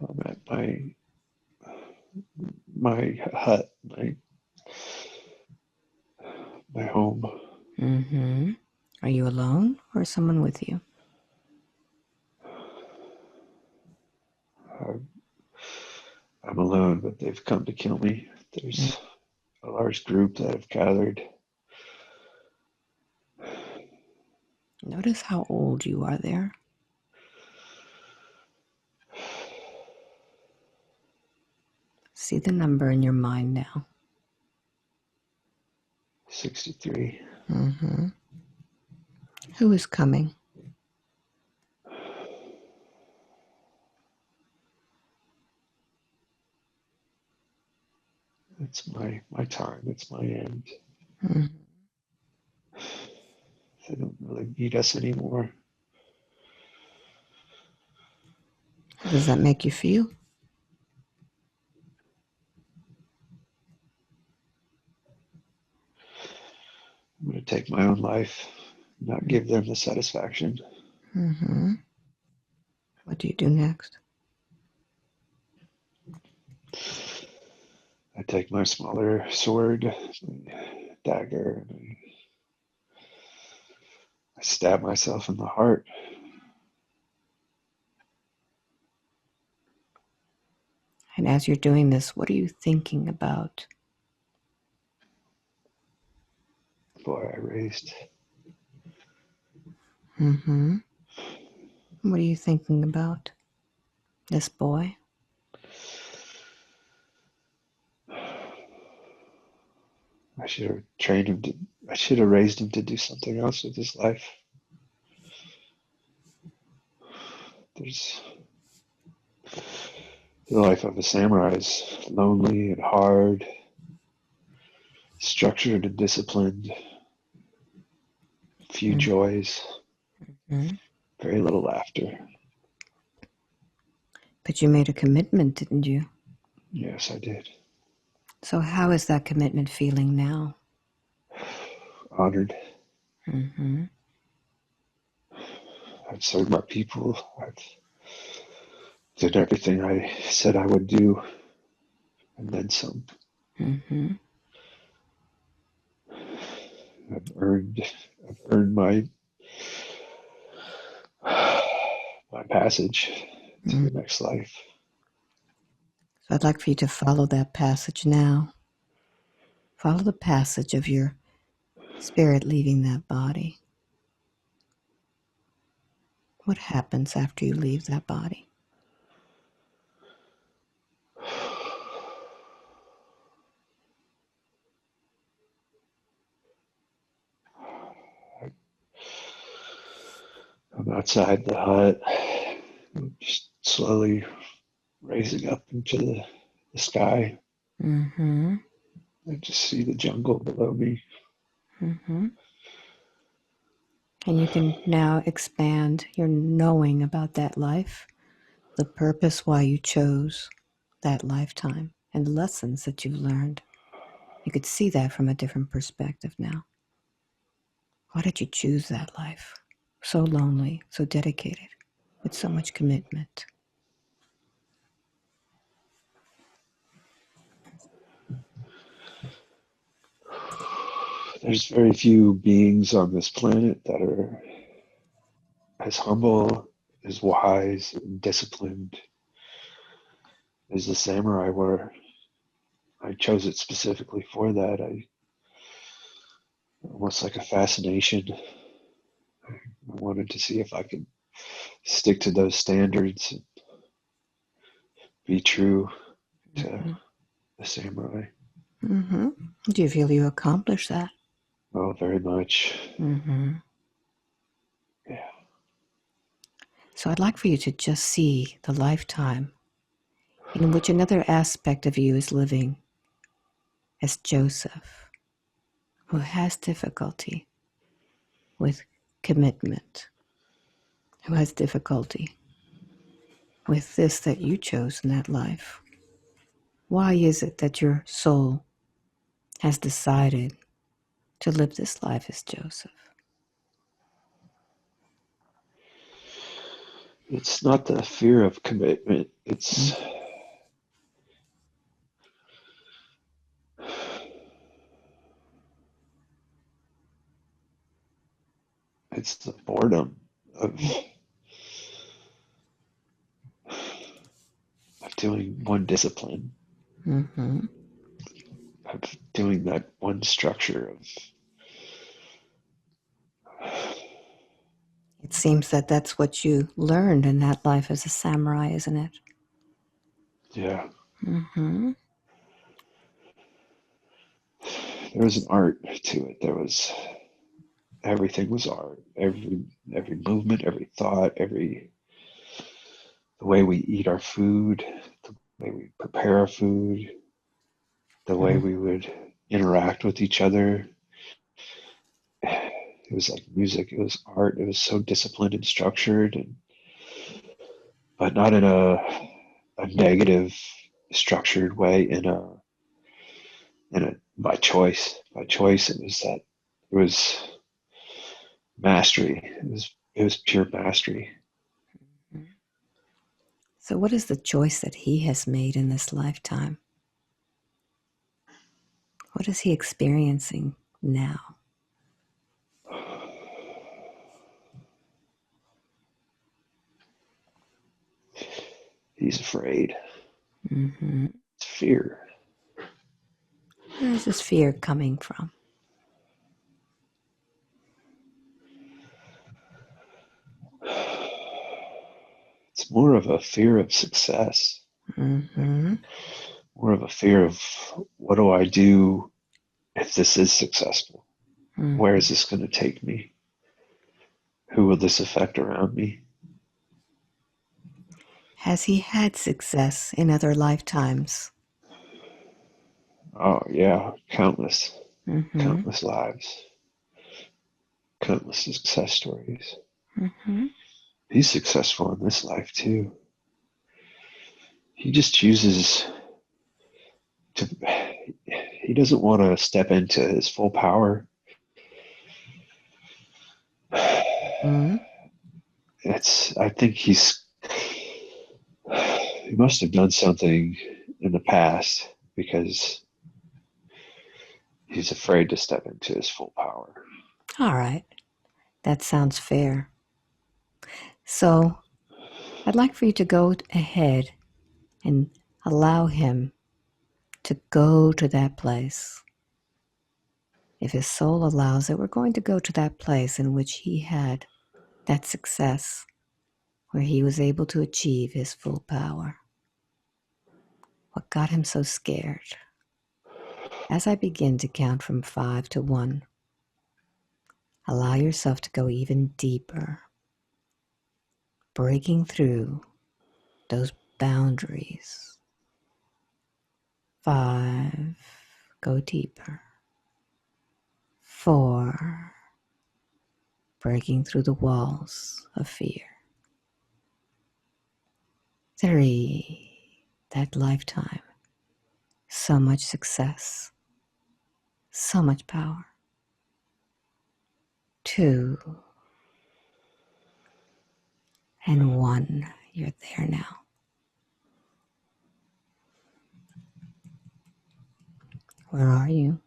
[SPEAKER 1] I'm at my hut, my home.
[SPEAKER 5] Mm-hmm. Are you alone or is someone with you?
[SPEAKER 1] I'm alone, but they've come to kill me. There's a large group that have gathered.
[SPEAKER 5] Notice how old you are there. See the number in your mind now.
[SPEAKER 1] 63.
[SPEAKER 5] Mm-hmm. Who is coming?
[SPEAKER 1] It's my time. It's my end.
[SPEAKER 5] Mm-hmm.
[SPEAKER 1] They don't really need us anymore.
[SPEAKER 5] How does that make you feel?
[SPEAKER 1] I'm going to take my own life, not give them the satisfaction.
[SPEAKER 5] Mm-hmm. What do you do next?
[SPEAKER 1] I take my smaller sword, my dagger, and I stab myself in the heart.
[SPEAKER 5] And as you're doing this, what are you thinking about?
[SPEAKER 1] Boy, I raised.
[SPEAKER 5] Mm-hmm. What are you thinking about? This boy?
[SPEAKER 1] I should have trained him to. I should have raised him to do something else with his life. There's the life of a samurai is lonely and hard, structured and disciplined, few joys,
[SPEAKER 5] Mm-hmm.
[SPEAKER 1] very little laughter.
[SPEAKER 5] But you made a commitment, didn't you?
[SPEAKER 1] Yes, I did.
[SPEAKER 5] So how is that commitment feeling now?
[SPEAKER 1] Honored.
[SPEAKER 5] Mm-hmm.
[SPEAKER 1] I've served my people. I've did everything I said I would do, and then some.
[SPEAKER 5] Mm-hmm.
[SPEAKER 1] I've earned my passage to
[SPEAKER 5] Mm-hmm.
[SPEAKER 1] the next life.
[SPEAKER 5] So I'd like for you to follow that passage now. Follow the passage of your spirit leaving that body. What happens after you leave that body?
[SPEAKER 1] I'm outside the hut, just slowly raising up into the sky.
[SPEAKER 5] Mm-hmm.
[SPEAKER 1] I just see the jungle below me.
[SPEAKER 5] Mm-hmm. And you can now expand your knowing about that life, the purpose why you chose that lifetime, and the lessons that you've learned. You could see that from a different perspective now. Why did you choose that life? So lonely, so dedicated, with so much commitment.
[SPEAKER 1] There's very few beings on this planet that are as humble, as wise, and disciplined as the samurai were. I chose it specifically for that. I almost like a fascination. I wanted to see if I could stick to those standards and be true to
[SPEAKER 5] Mm-hmm.
[SPEAKER 1] the samurai.
[SPEAKER 5] Mm-hmm. Do you feel you accomplished that?
[SPEAKER 1] Oh, very much.
[SPEAKER 5] Mm-hmm.
[SPEAKER 1] Yeah.
[SPEAKER 5] So I'd like for you to just see the lifetime in which another aspect of you is living as Joseph, who has difficulty with commitment, who has difficulty with this that you chose in that life? Why is it that your soul has decided to live this life as Joseph?
[SPEAKER 1] It's not the fear of commitment. It's the boredom of doing one discipline,
[SPEAKER 5] Mm-hmm.
[SPEAKER 1] of doing that one structure of
[SPEAKER 5] It seems that that's what you learned in that life as a samurai, isn't it?
[SPEAKER 1] yeah.
[SPEAKER 5] Mm-hmm.
[SPEAKER 1] There was an art to it. There was everything was art. Every movement, every thought, the way we eat our food, the way we prepare our food, the way we would interact with each other. It was like music. It was art. It was so disciplined and structured, but not in a negative, structured way. In a by choice. By choice, it was that. It was mastery. It was pure mastery.
[SPEAKER 5] So, what is the choice that he has made in this lifetime? What is he experiencing now?
[SPEAKER 1] He's afraid.
[SPEAKER 5] Mm-hmm.
[SPEAKER 1] It's fear.
[SPEAKER 5] Where is this fear coming from?
[SPEAKER 1] It's more of a fear of success.
[SPEAKER 5] Mm-hmm.
[SPEAKER 1] More of a fear of what do I do if this is successful?
[SPEAKER 5] Mm-hmm.
[SPEAKER 1] Where is this going to take me? Who will this affect around me?
[SPEAKER 5] Has he had success in other lifetimes?
[SPEAKER 1] Oh yeah, countless,
[SPEAKER 5] Mm-hmm.
[SPEAKER 1] countless lives, countless success stories.
[SPEAKER 5] Mm-hmm.
[SPEAKER 1] He's successful in this life too. He just chooses to. He doesn't want to step into his full power.
[SPEAKER 5] Mm-hmm.
[SPEAKER 1] I think he must have done something in the past because he's afraid to step into his full power.
[SPEAKER 5] All right. That sounds fair. So, I'd like for you to go ahead and allow him to go to that place. If his soul allows it, we're going to go to that place in which he had that success, where he was able to achieve his full power. What got him so scared? As I begin to count from 5 to 1, allow yourself to go even deeper, breaking through those boundaries. 5, go deeper. 4, breaking through the walls of fear. 3, that lifetime. So much success, so much power. 2, and 1, you're there now. Where are you?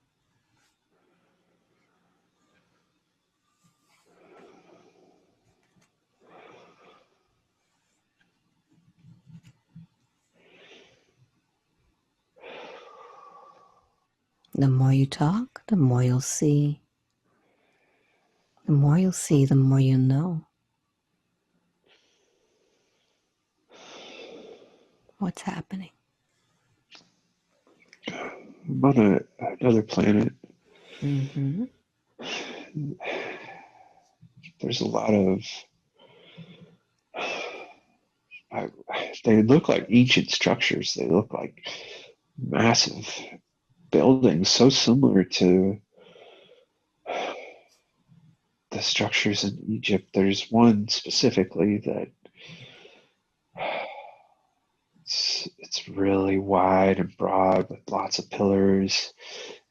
[SPEAKER 5] The more you talk, the more you'll see. The more you'll see, the more you'll know. What's happening?
[SPEAKER 1] I'm on another planet.
[SPEAKER 5] Mm-hmm.
[SPEAKER 1] There's a lot of. They look like ancient structures. They look like massive buildings, so similar to the structures in Egypt. There's one specifically that it's really wide and broad with lots of pillars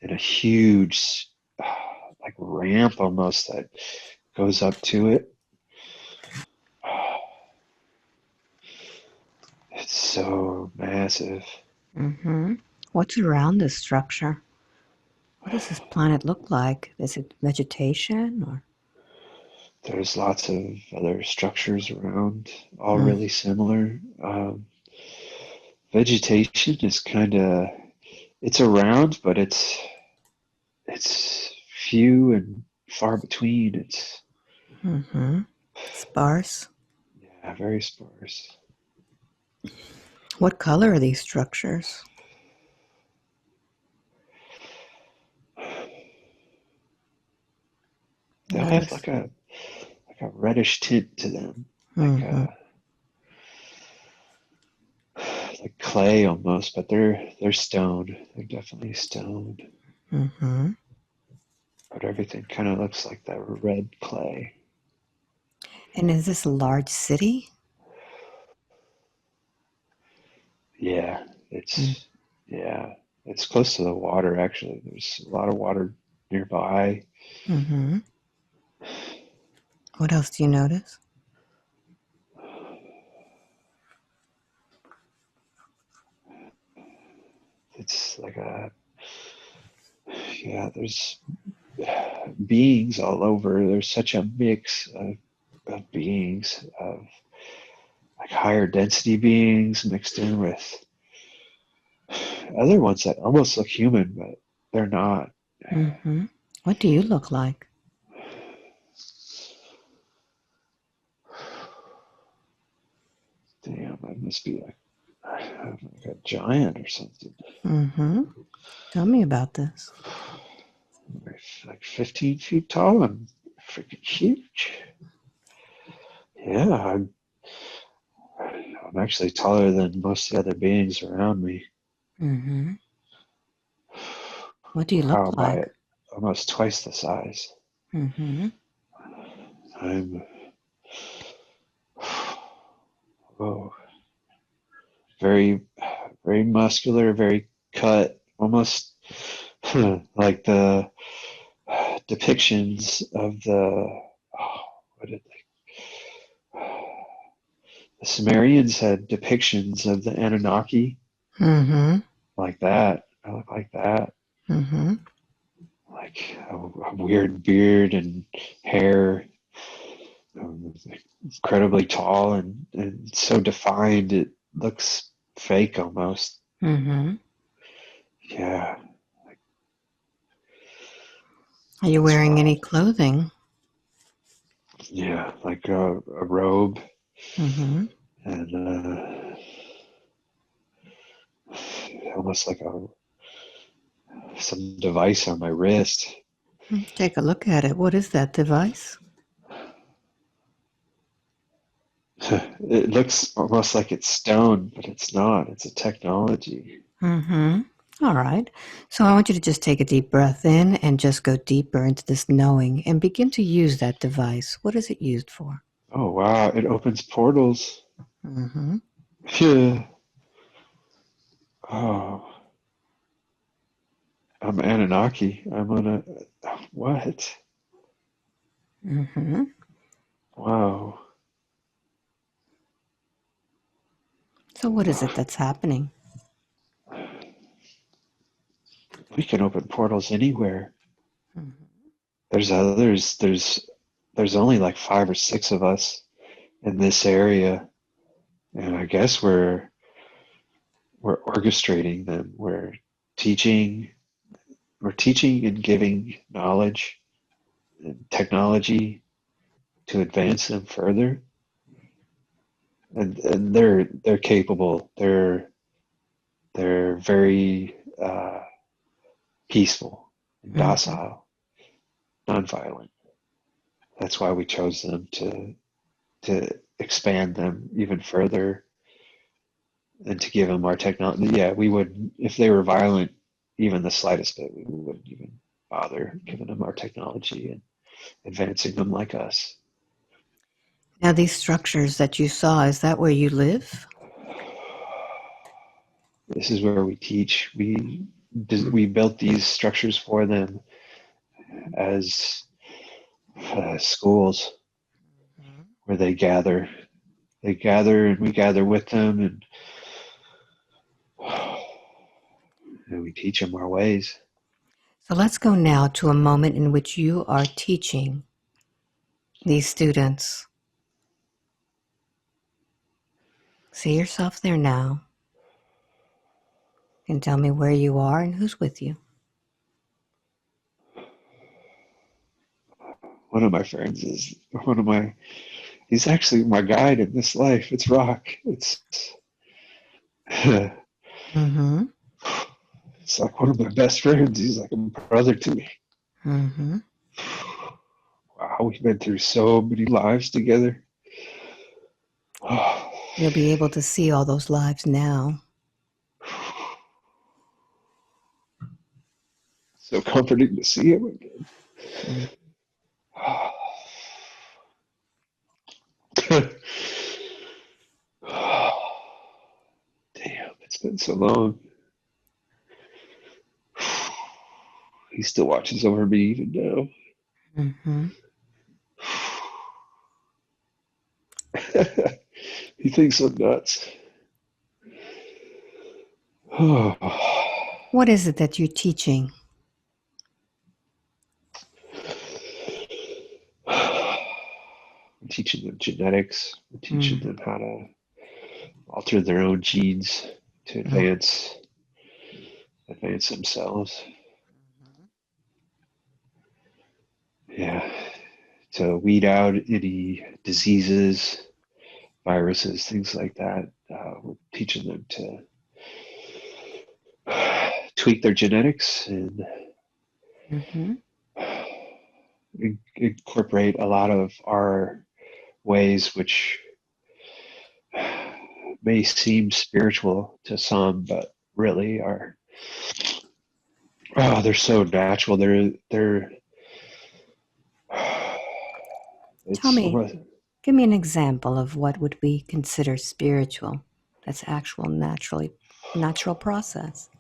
[SPEAKER 1] and a huge like ramp almost that goes up to it. It's so massive.
[SPEAKER 5] Mm-hmm. What's around this structure? What does this planet look like? Is it vegetation or?
[SPEAKER 1] There's lots of other structures around, all
[SPEAKER 5] Mm.
[SPEAKER 1] really similar. Vegetation is kind of, it's around, but it's few and far between. It's
[SPEAKER 5] Mm-hmm. Sparse.
[SPEAKER 1] yeah, very sparse.
[SPEAKER 5] What color are these structures?
[SPEAKER 1] They'll have like a reddish tint to them, like
[SPEAKER 5] Mm-hmm.
[SPEAKER 1] like clay almost, but they're stone. They're definitely stone.
[SPEAKER 5] Mm-hmm.
[SPEAKER 1] But everything kind of looks like that red clay.
[SPEAKER 5] And is this a large city?
[SPEAKER 1] Yeah, yeah, it's close to the water actually. There's a lot of water nearby.
[SPEAKER 5] Mm-hmm. What else do you notice?
[SPEAKER 1] It's like yeah, there's beings all over. There's such a mix of beings, of like higher density beings mixed in with other ones that almost look human, but they're not.
[SPEAKER 5] Mm-hmm. What do you look like?
[SPEAKER 1] Damn, I must be like a giant or something.
[SPEAKER 5] Mm-hmm. Tell me about this.
[SPEAKER 1] Like 15 feet tall and freaking huge. Yeah, I'm actually taller than most of the other beings around me.
[SPEAKER 5] Mm-hmm. What do you
[SPEAKER 1] Wow,
[SPEAKER 5] look like?
[SPEAKER 1] by almost twice the size.
[SPEAKER 5] Mm-hmm.
[SPEAKER 1] I'm oh, very, very muscular, very cut, almost like the depictions of what did the Sumerians had depictions of the Anunnaki
[SPEAKER 5] Mm-hmm.
[SPEAKER 1] like that. I look like that,
[SPEAKER 5] Mm-hmm.
[SPEAKER 1] like a weird beard and hair, incredibly tall and so defined it looks fake almost.
[SPEAKER 5] Mm-hmm.
[SPEAKER 1] Yeah,
[SPEAKER 5] Are you
[SPEAKER 1] that's
[SPEAKER 5] wearing any
[SPEAKER 1] wild.
[SPEAKER 5] clothing?
[SPEAKER 1] Yeah, like a robe
[SPEAKER 5] Mm-hmm.
[SPEAKER 1] and almost like some device on my wrist.
[SPEAKER 5] Take a look at it. What is that device?
[SPEAKER 1] It looks almost like it's stone, but it's not. It's a technology.
[SPEAKER 5] Mm-hmm. All right. So I want you to just take a deep breath in and just go deeper into this knowing and begin to use that device. What is it used for?
[SPEAKER 1] Oh wow, it opens portals.
[SPEAKER 5] Mm-hmm.
[SPEAKER 1] Yeah. Oh, I'm Anunnaki. I'm on a what?
[SPEAKER 5] Mm-hmm.
[SPEAKER 1] Wow.
[SPEAKER 5] So what is it that's happening?
[SPEAKER 1] We can open portals anywhere.
[SPEAKER 5] Mm-hmm.
[SPEAKER 1] There's others. There's only like 5 or 6 of us in this area, and I guess we're orchestrating them. Teaching. We're teaching and giving knowledge and technology to advance them further. And they're capable. They're very peaceful, and
[SPEAKER 5] Mm-hmm.
[SPEAKER 1] docile, nonviolent. That's why we chose them to expand them even further and to give them our technology. Yeah, we would if they were violent, even the slightest bit, we wouldn't even bother giving them our technology. And
[SPEAKER 4] advancing them like us.
[SPEAKER 5] Now, these structures that you saw, is that where you live?
[SPEAKER 4] This is where we teach. We built these structures for them as schools where they gather. They gather, and we gather with them, and we teach them our ways.
[SPEAKER 5] So let's go now to a moment in which you are teaching these students. See yourself there now. And tell me where you are and who's with you.
[SPEAKER 4] One of my friends he's actually my guide in this life. It's Rock. It's
[SPEAKER 5] Mm-hmm.
[SPEAKER 4] it's like one of my best friends. He's like a brother to me.
[SPEAKER 5] Mm-hmm.
[SPEAKER 4] Wow, we've been through so many lives together.
[SPEAKER 5] You'll be able to see all those lives now.
[SPEAKER 4] So comforting to see him again.
[SPEAKER 5] Mm.
[SPEAKER 4] Damn, it's been so long. He still watches over me even now.
[SPEAKER 5] Mm-hmm.
[SPEAKER 4] He thinks I'm nuts.
[SPEAKER 5] What is it that you're teaching?
[SPEAKER 4] We're teaching them genetics. We're teaching them how to alter their own genes to advance themselves. Yeah, to weed out any diseases, viruses, things like that. We're teaching them to tweak their genetics and
[SPEAKER 5] Mm-hmm.
[SPEAKER 4] incorporate a lot of our ways, which may seem spiritual to some, but really are. Oh, they're so natural. They're.
[SPEAKER 5] Tell
[SPEAKER 4] It's
[SPEAKER 5] me,
[SPEAKER 4] almost,
[SPEAKER 5] give me an example of what would we consider spiritual. That's actual natural process.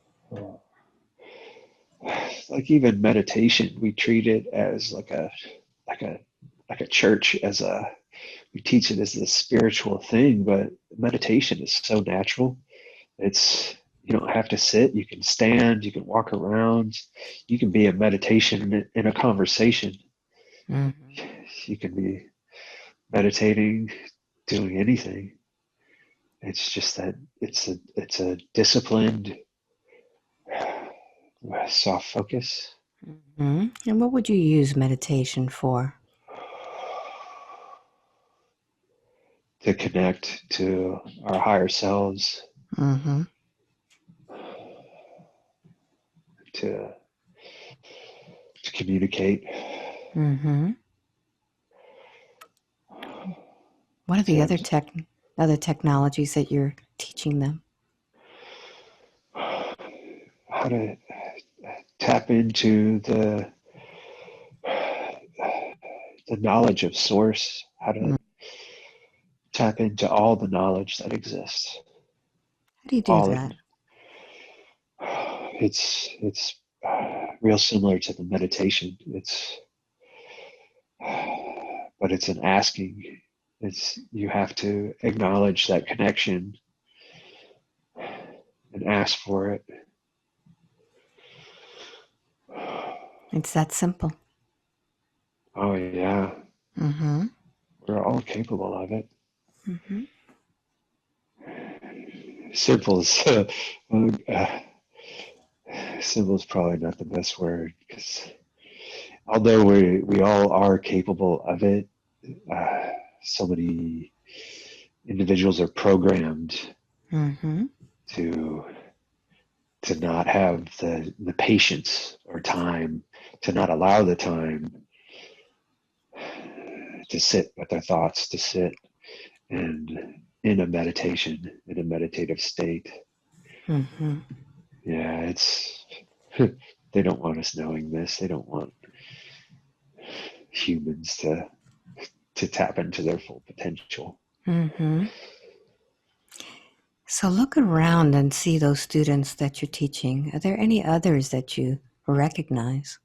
[SPEAKER 4] like even meditation. We treat it as like a church, as a we teach it as a spiritual thing, but meditation is so natural. It's you don't have to sit, you can stand, you can walk around, you can be in meditation in a conversation.
[SPEAKER 5] Mm-hmm.
[SPEAKER 4] You can be meditating, doing anything. It's just that it's a disciplined, soft focus.
[SPEAKER 5] Mm-hmm. And what would you use meditation for?
[SPEAKER 4] To connect to our higher selves,
[SPEAKER 5] Mm-hmm.
[SPEAKER 4] to communicate.
[SPEAKER 5] Mm-hmm. What are the
[SPEAKER 4] To
[SPEAKER 5] other technologies that you're teaching them?
[SPEAKER 4] how to tap into the knowledge of source, how to tap into all the knowledge that exists.
[SPEAKER 5] How do you do
[SPEAKER 4] All of
[SPEAKER 5] that?
[SPEAKER 4] it's real similar to the meditation. But it's an asking. It's you have to acknowledge that connection and ask for it.
[SPEAKER 5] It's that simple.
[SPEAKER 4] Oh yeah,
[SPEAKER 5] Mm-hmm.
[SPEAKER 4] we're all capable of it.
[SPEAKER 5] Mm-hmm.
[SPEAKER 4] Simple is simple is probably not the best word, because although we all are capable of it, so many individuals are programmed
[SPEAKER 5] Mm-hmm.
[SPEAKER 4] to not have the patience or time, to not allow the time to sit with their thoughts, to sit and in a meditation, in a meditative state.
[SPEAKER 5] Mm-hmm.
[SPEAKER 4] Yeah, it's they don't want us knowing this. They don't want
[SPEAKER 1] humans to tap into their full potential.
[SPEAKER 5] Mm-hmm. So look around and see those students that you're teaching. Are there any others that you recognize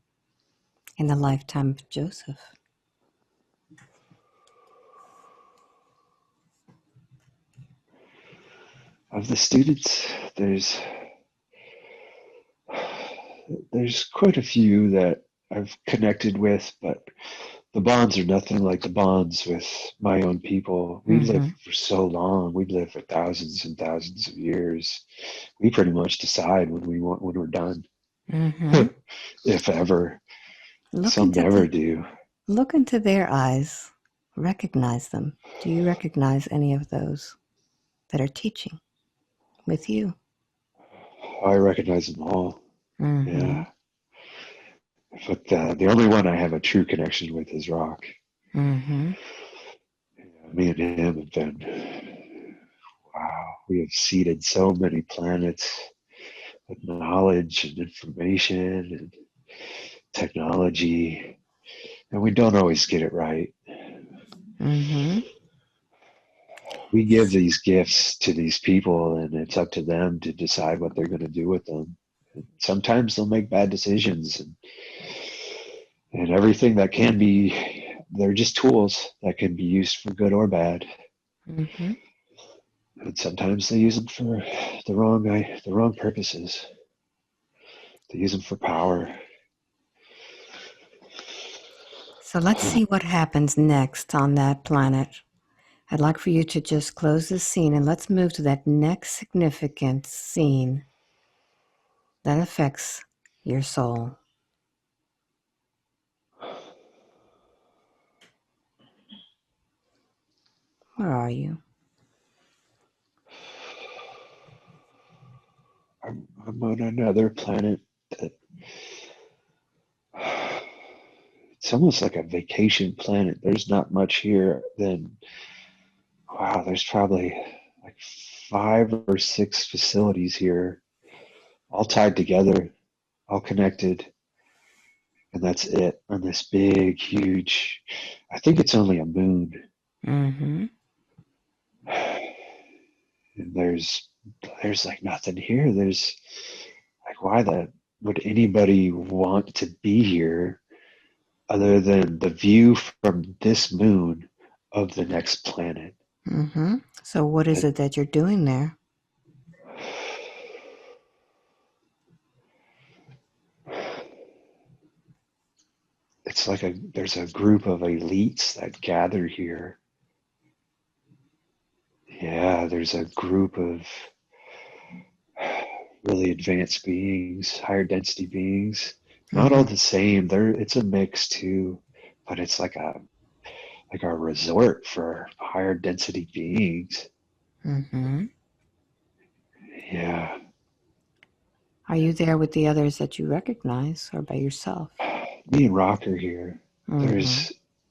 [SPEAKER 5] in the lifetime of Joseph?
[SPEAKER 1] Of the students, there's quite a few that I've connected with, but the bonds are nothing like the bonds with my own people. We live for so long. We live for thousands and thousands of years. We pretty much decide when we're done,
[SPEAKER 5] Mm-hmm.
[SPEAKER 1] if ever.
[SPEAKER 5] Look
[SPEAKER 1] Some
[SPEAKER 5] into
[SPEAKER 1] never do.
[SPEAKER 5] Look into their eyes. Recognize them. Do you recognize any of those that are teaching with you?
[SPEAKER 1] I recognize them all.
[SPEAKER 5] Mm-hmm.
[SPEAKER 1] Yeah. But the only one I have a true connection with is Rock.
[SPEAKER 5] Mm-hmm.
[SPEAKER 1] Me and him have been, wow, we have seeded so many planets with knowledge and information and technology, and we don't always get it right.
[SPEAKER 5] Mm-hmm.
[SPEAKER 1] We give these gifts to these people, and it's up to them to decide what they're going to do with them. And sometimes they'll make bad decisions, and everything that can be, they're just tools that can be used for good or bad.
[SPEAKER 5] Mm-hmm.
[SPEAKER 1] And sometimes they use them for the wrong purposes. They use them for power.
[SPEAKER 5] So let's see what happens next on that planet. I'd like for you to just close this scene and let's move to that next significant scene that affects your soul. Where are you?
[SPEAKER 1] I'm on another planet that it's almost like a vacation planet. There's not much here. Then, wow, there's probably like 5 or 6 facilities here, all tied together, all connected. And that's it on this big, huge, I think it's only a moon.
[SPEAKER 5] Mm-hmm.
[SPEAKER 1] And there's like nothing here. There's like, would anybody want to be here other than the view from this moon of the next planet?
[SPEAKER 5] Mm-hmm. So what is it that you're doing there?
[SPEAKER 1] It's like there's a group of elites that gather here. Yeah, there's a group of really advanced beings, higher density beings. Not all the same. It's a mix too, but it's like a resort for higher density beings.
[SPEAKER 5] Mm-hmm.
[SPEAKER 1] Yeah.
[SPEAKER 5] Are you there with the others that you recognize or by yourself?
[SPEAKER 1] Me and Rock are here.
[SPEAKER 5] Mm-hmm.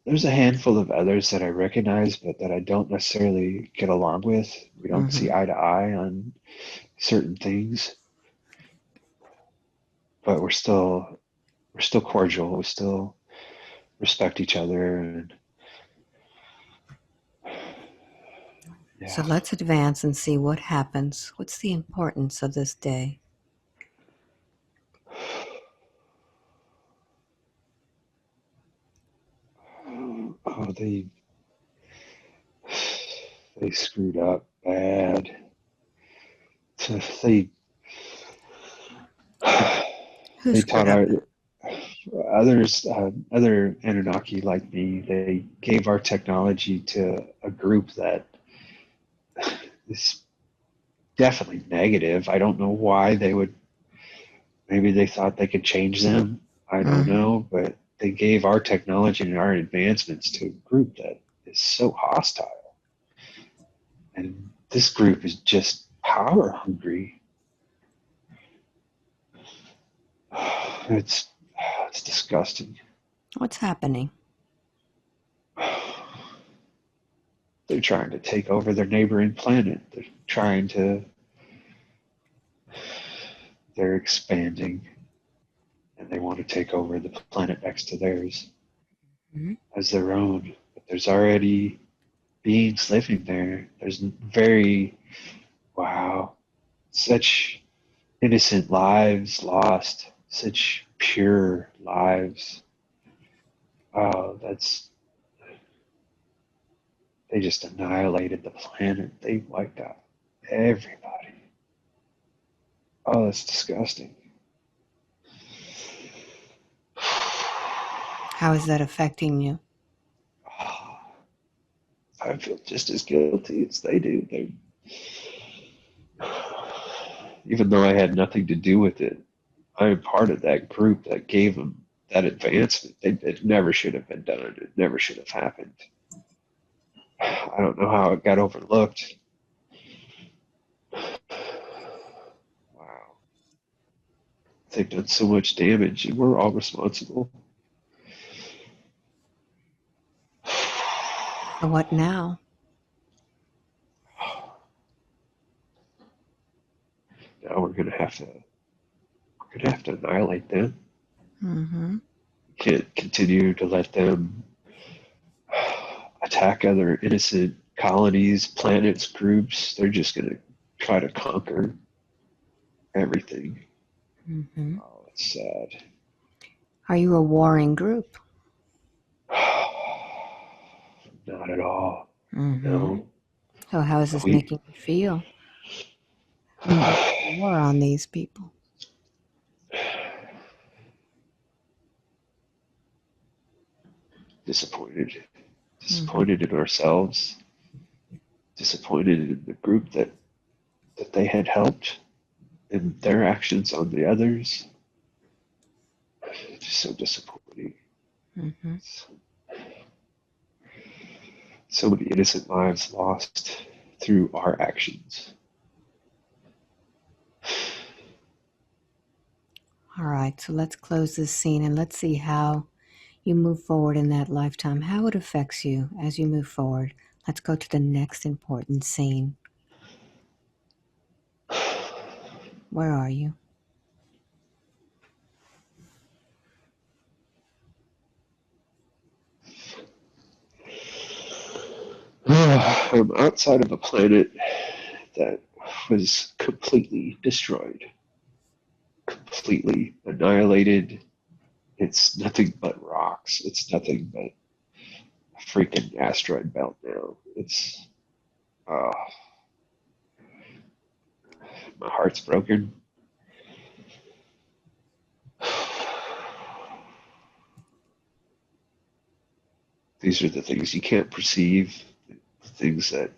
[SPEAKER 1] There's a handful of others that I recognize, but that I don't necessarily get along with. We don't see eye to eye on certain things, but we're still cordial. We still respect each other, and
[SPEAKER 5] So
[SPEAKER 1] yeah.
[SPEAKER 5] let's advance and see what happens. What's the importance of this day?
[SPEAKER 1] Oh, they screwed up bad. They
[SPEAKER 5] Who
[SPEAKER 1] they
[SPEAKER 5] screwed
[SPEAKER 1] taught
[SPEAKER 5] up?
[SPEAKER 1] other Anunnaki like me. They gave our technology to a group that is definitely negative. I don't know why they would. Maybe they thought they could change them. I don't
[SPEAKER 5] Mm-hmm.
[SPEAKER 1] know, but they gave our technology and our advancements to a group that is so hostile. And this group is just power hungry. It's disgusting.
[SPEAKER 5] What's happening?
[SPEAKER 1] They're trying to take over their neighboring planet. They're expanding, and they want to take over the planet next to theirs. as their own. But there's already beings living there. There's very, wow, such innocent lives lost, such pure lives. Wow, they just annihilated the planet. They wiped out everybody. Oh, that's disgusting.
[SPEAKER 5] How is that affecting you?
[SPEAKER 1] I feel just as guilty as they do. Even though I had nothing to do with it, I am part of that group that gave them that advancement. It never should have been done. It never should have happened. I don't know how it got overlooked. Wow. They've done so much damage, and we're all responsible.
[SPEAKER 5] So what now?
[SPEAKER 1] Now we're gonna have to annihilate them.
[SPEAKER 5] Mm-hmm.
[SPEAKER 1] We can't continue to let them attack other innocent colonies, planets, groups. They're just gonna try to conquer everything.
[SPEAKER 5] Mm-hmm.
[SPEAKER 1] Oh, it's sad.
[SPEAKER 5] Are you a warring group?
[SPEAKER 1] Not at all.
[SPEAKER 5] Mm-hmm.
[SPEAKER 1] No.
[SPEAKER 5] So how is this
[SPEAKER 1] We
[SPEAKER 5] making you feel? War on these people.
[SPEAKER 1] disappointed. Disappointed in ourselves. Disappointed in the group that they had helped and their actions on the others. Just so disappointing.
[SPEAKER 5] Mm-hmm.
[SPEAKER 1] So many innocent lives lost through our actions.
[SPEAKER 5] All right, so let's close this scene and let's see how you move forward in that lifetime, how it affects you as you move forward. Let's go to the next important scene. Where are you?
[SPEAKER 1] I'm outside of a planet that was completely destroyed, completely annihilated. It's nothing but rocks. It's nothing but a freaking asteroid belt now. It's, uh, my heart's broken. These are the things you can't perceive, the things that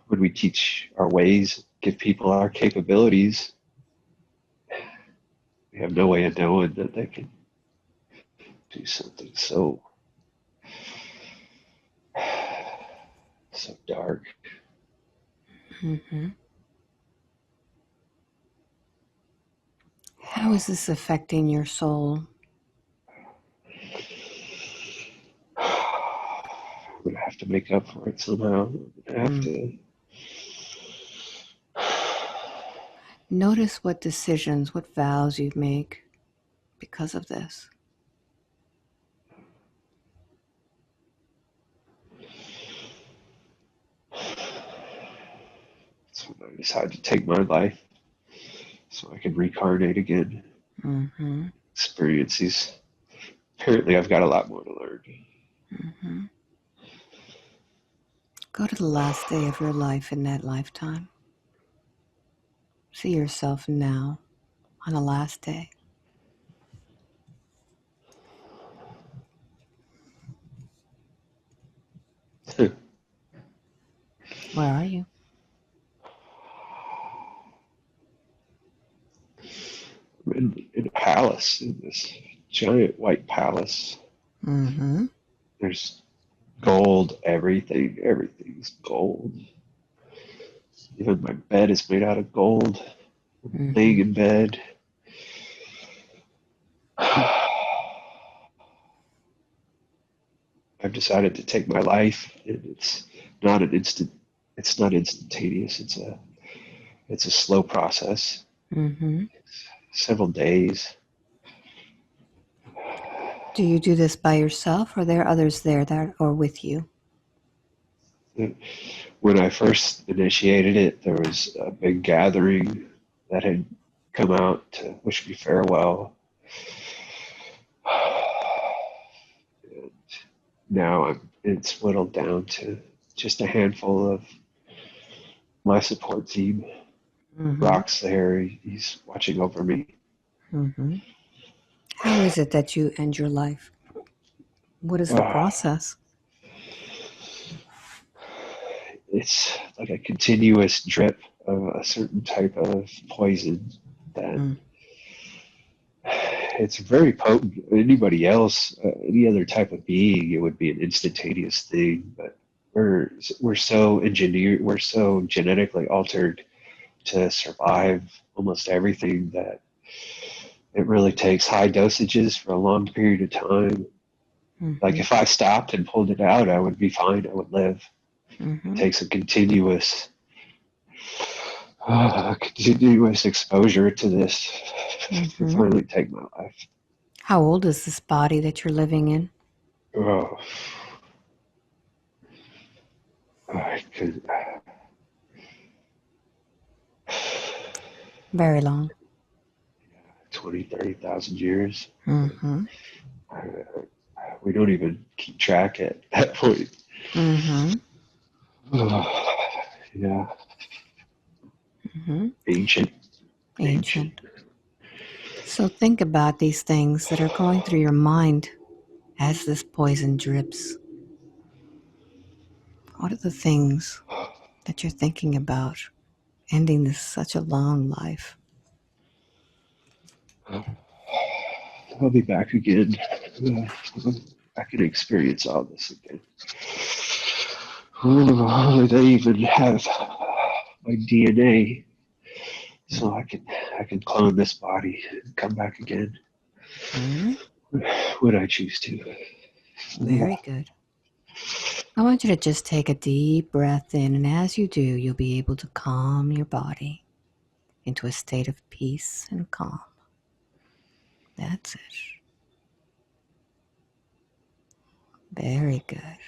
[SPEAKER 1] when we teach our ways, give people our capabilities, we have no way of knowing that they can do something so dark.
[SPEAKER 5] Mm-hmm. How is this affecting your soul?
[SPEAKER 1] I'm gonna have to make up for it somehow. I'm gonna have to.
[SPEAKER 5] Notice what decisions, what vows you make because of this.
[SPEAKER 1] That's when I decide to take my life so I can reincarnate again.
[SPEAKER 5] Mm-hmm.
[SPEAKER 1] Experience these. Apparently, I've got a lot more to learn.
[SPEAKER 5] Mm-hmm. Go to the last day of your life in that lifetime. See yourself now on the last day. Where are you?
[SPEAKER 1] I'm in a palace, in this giant white palace.
[SPEAKER 5] Mm-hmm.
[SPEAKER 1] There's gold, everything's gold. Even my bed is made out of gold.
[SPEAKER 5] Mm-hmm.
[SPEAKER 1] Laying in bed. I've decided to take my life, and it's not an instant. It's not instantaneous. It's a slow process.
[SPEAKER 5] Mm-hmm.
[SPEAKER 1] Several days.
[SPEAKER 5] Do you do this by yourself, or are there others there that are with you?
[SPEAKER 1] When I first initiated it, there was a big gathering that had come out to wish me farewell. And now it's whittled down to just a handful of my support team.
[SPEAKER 5] Mm-hmm.
[SPEAKER 1] Rock's there, he's watching over me.
[SPEAKER 5] Mm-hmm. How is it that you end your life? What is the process?
[SPEAKER 1] It's like a continuous drip of a certain type of poison that it's very potent. Anybody else, any other type of being, it would be an instantaneous thing. But we're so engineered, we're so genetically altered to survive almost everything that it really takes high dosages for a long period of time.
[SPEAKER 5] Mm-hmm.
[SPEAKER 1] Like if I stopped and pulled it out, I would be fine. I would live.
[SPEAKER 5] Mm-hmm.
[SPEAKER 1] It takes a continuous exposure to this to finally take my life.
[SPEAKER 5] How old is this body that you're living in?
[SPEAKER 1] Oh, I could.
[SPEAKER 5] Very long.
[SPEAKER 1] 20, 30,000 years.
[SPEAKER 5] Mm-hmm.
[SPEAKER 1] We don't even keep track at that point.
[SPEAKER 5] Mm-hmm.
[SPEAKER 1] Yeah.
[SPEAKER 5] Mm-hmm.
[SPEAKER 1] Ancient.
[SPEAKER 5] So think about these things that are going through your mind as this poison drips. What are the things that you're thinking about ending this such a long life?
[SPEAKER 1] I'll be back again. I can experience all this again. They even have my DNA, so I can clone this body and come back again when I choose to.
[SPEAKER 5] Very good. I want you to just take a deep breath in, and as you do, you'll be able to calm your body into a state of peace and calm. That's it. Very good.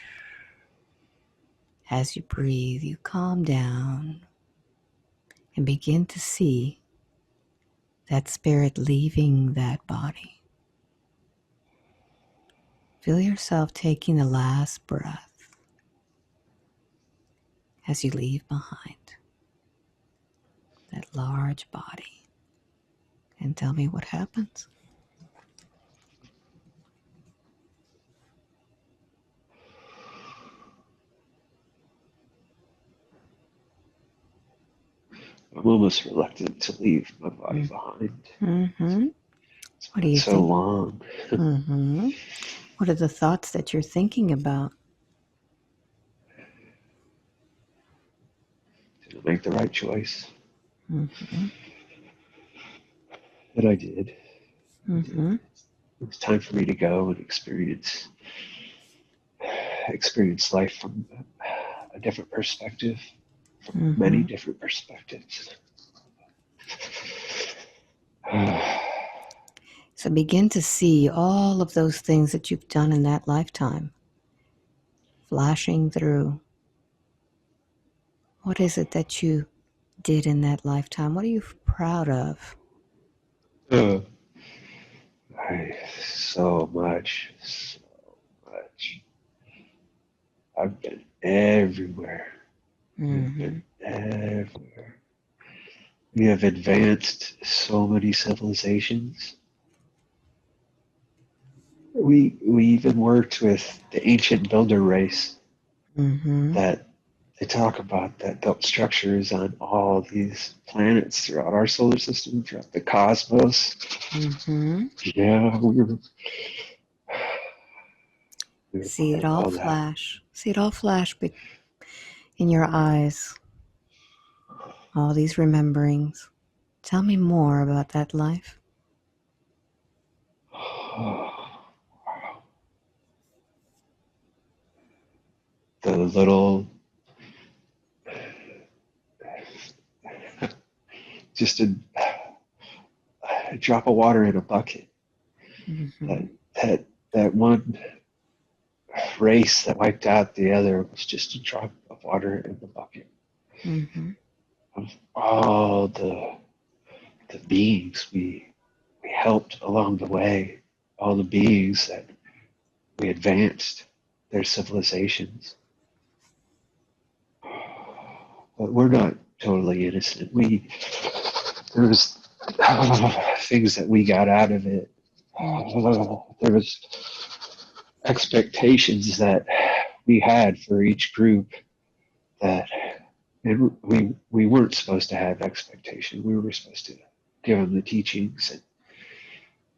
[SPEAKER 5] As you breathe, you calm down and begin to see that spirit leaving that body. Feel yourself taking the last breath as you leave behind that large body. And tell me what happens.
[SPEAKER 1] I'm almost reluctant to leave my body behind.
[SPEAKER 5] Mm-hmm. What do you
[SPEAKER 1] So
[SPEAKER 5] think?
[SPEAKER 1] long.
[SPEAKER 5] Mm-hmm. What are the thoughts that you're thinking about?
[SPEAKER 1] Did I make the right choice?
[SPEAKER 5] Mm-hmm.
[SPEAKER 1] And I did.
[SPEAKER 5] Mm-hmm.
[SPEAKER 1] It was time for me to go and experience life from a different perspective, from many different perspectives.
[SPEAKER 5] So begin to see all of those things that you've done in that lifetime flashing through. What is it that you did in that lifetime? What are you proud of?
[SPEAKER 1] So much. I've been everywhere. We've been everywhere. We have advanced so many civilizations. We even worked with the ancient builder race that they talk about that built structures on all these planets throughout our solar system, throughout the cosmos. Yeah, we were
[SPEAKER 5] See it all flash. See it all flash in your eyes. All these rememberings. Tell me more about that life.
[SPEAKER 1] The little, just a drop of water in a bucket that that one race that wiped out the other was just a drop of water in the bucket
[SPEAKER 5] Mm-hmm.
[SPEAKER 1] of all the beings we helped along the way, all the beings that we advanced their civilizations. But we're not totally innocent. There was things that we got out of it. There was expectations that we had for each group that we weren't supposed to have expectation. We were supposed to give them the teachings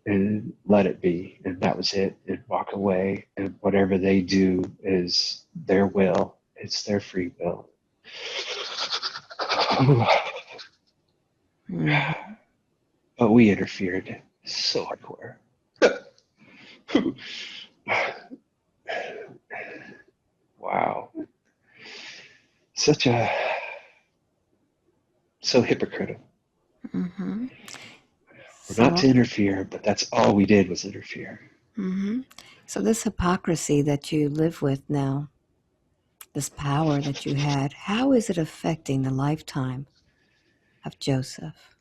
[SPEAKER 1] and let it be, and that was it, and walk away, and whatever they do is their will. It's their free will. But we interfered so hardcore. Wow. So hypocritical.
[SPEAKER 5] Mm-hmm.
[SPEAKER 1] We're not to interfere, but that's all we did was interfere.
[SPEAKER 5] Mm-hmm. So this hypocrisy that you live with now, this power that you had, how is it affecting the lifetime of Joseph?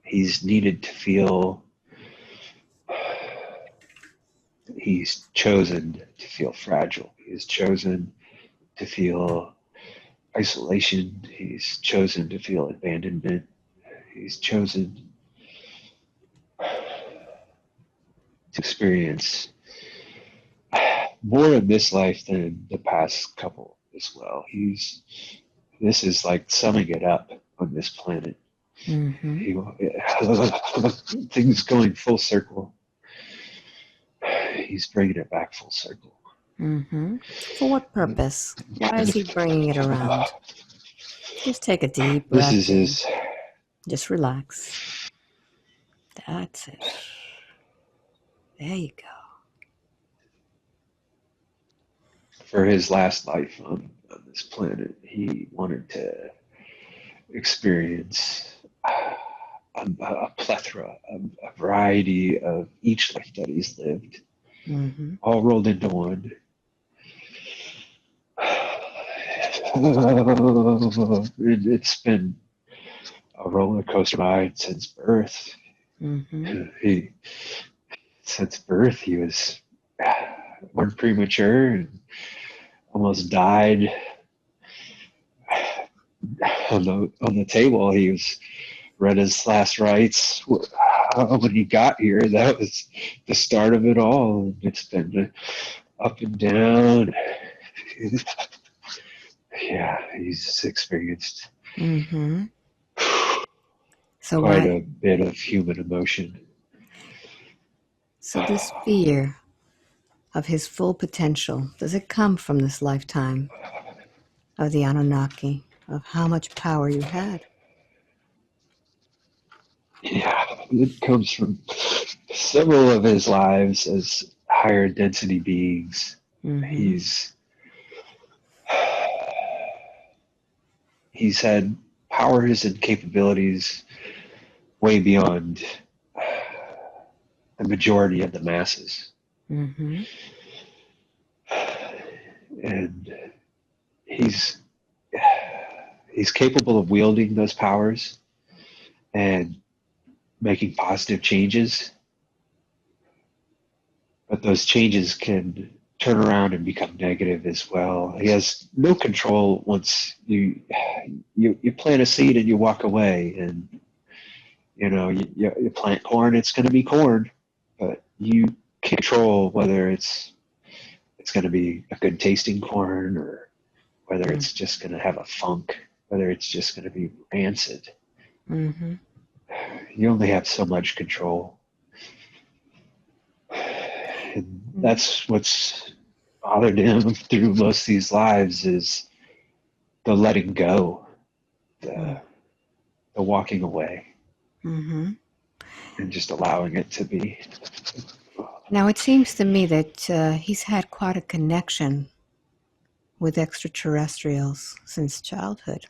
[SPEAKER 1] He's needed to feel, he's chosen to feel fragile. He's chosen to feel isolation. He's chosen to feel abandonment. He's chosen to experience more in this life than the past couple as well. This is like summing it up on this planet.
[SPEAKER 5] Mm-hmm.
[SPEAKER 1] Things going full circle. He's bringing it back full circle.
[SPEAKER 5] Mm-hmm. For what purpose? Why is he bringing it around? Just take a deep breath.
[SPEAKER 1] This is his.
[SPEAKER 5] Just relax. That's it. There you go.
[SPEAKER 1] For his last life on this planet, he wanted to experience a plethora, a variety of each life that he's lived, all rolled into one. It's been a roller coaster ride since birth. Since birth, he was born premature and almost died on the table. He was read his last rites when he got here. That was the start of it all. It's been up and down. Yeah, he's experienced quite a bit of human emotion.
[SPEAKER 5] So this fear of his full potential, does it come from this lifetime of the Anunnaki, of how much power you had?
[SPEAKER 1] Yeah, it comes from several of his lives as higher density beings. He's had powers and capabilities way beyond the majority of the masses. And he's capable of wielding those powers and making positive changes, but those changes can turn around and become negative as well. He has no control once you plant a seed and you walk away, and you plant corn, it's going to be corn, but you control whether it's going to be a good tasting corn or whether it's just going to have a funk, whether it's just going to be rancid. You only have so much control. And that's what's bothered him through most of these lives is the letting go, the walking away, and just allowing it to be.
[SPEAKER 5] Now, it seems to me that he's had quite a connection with extraterrestrials since childhood.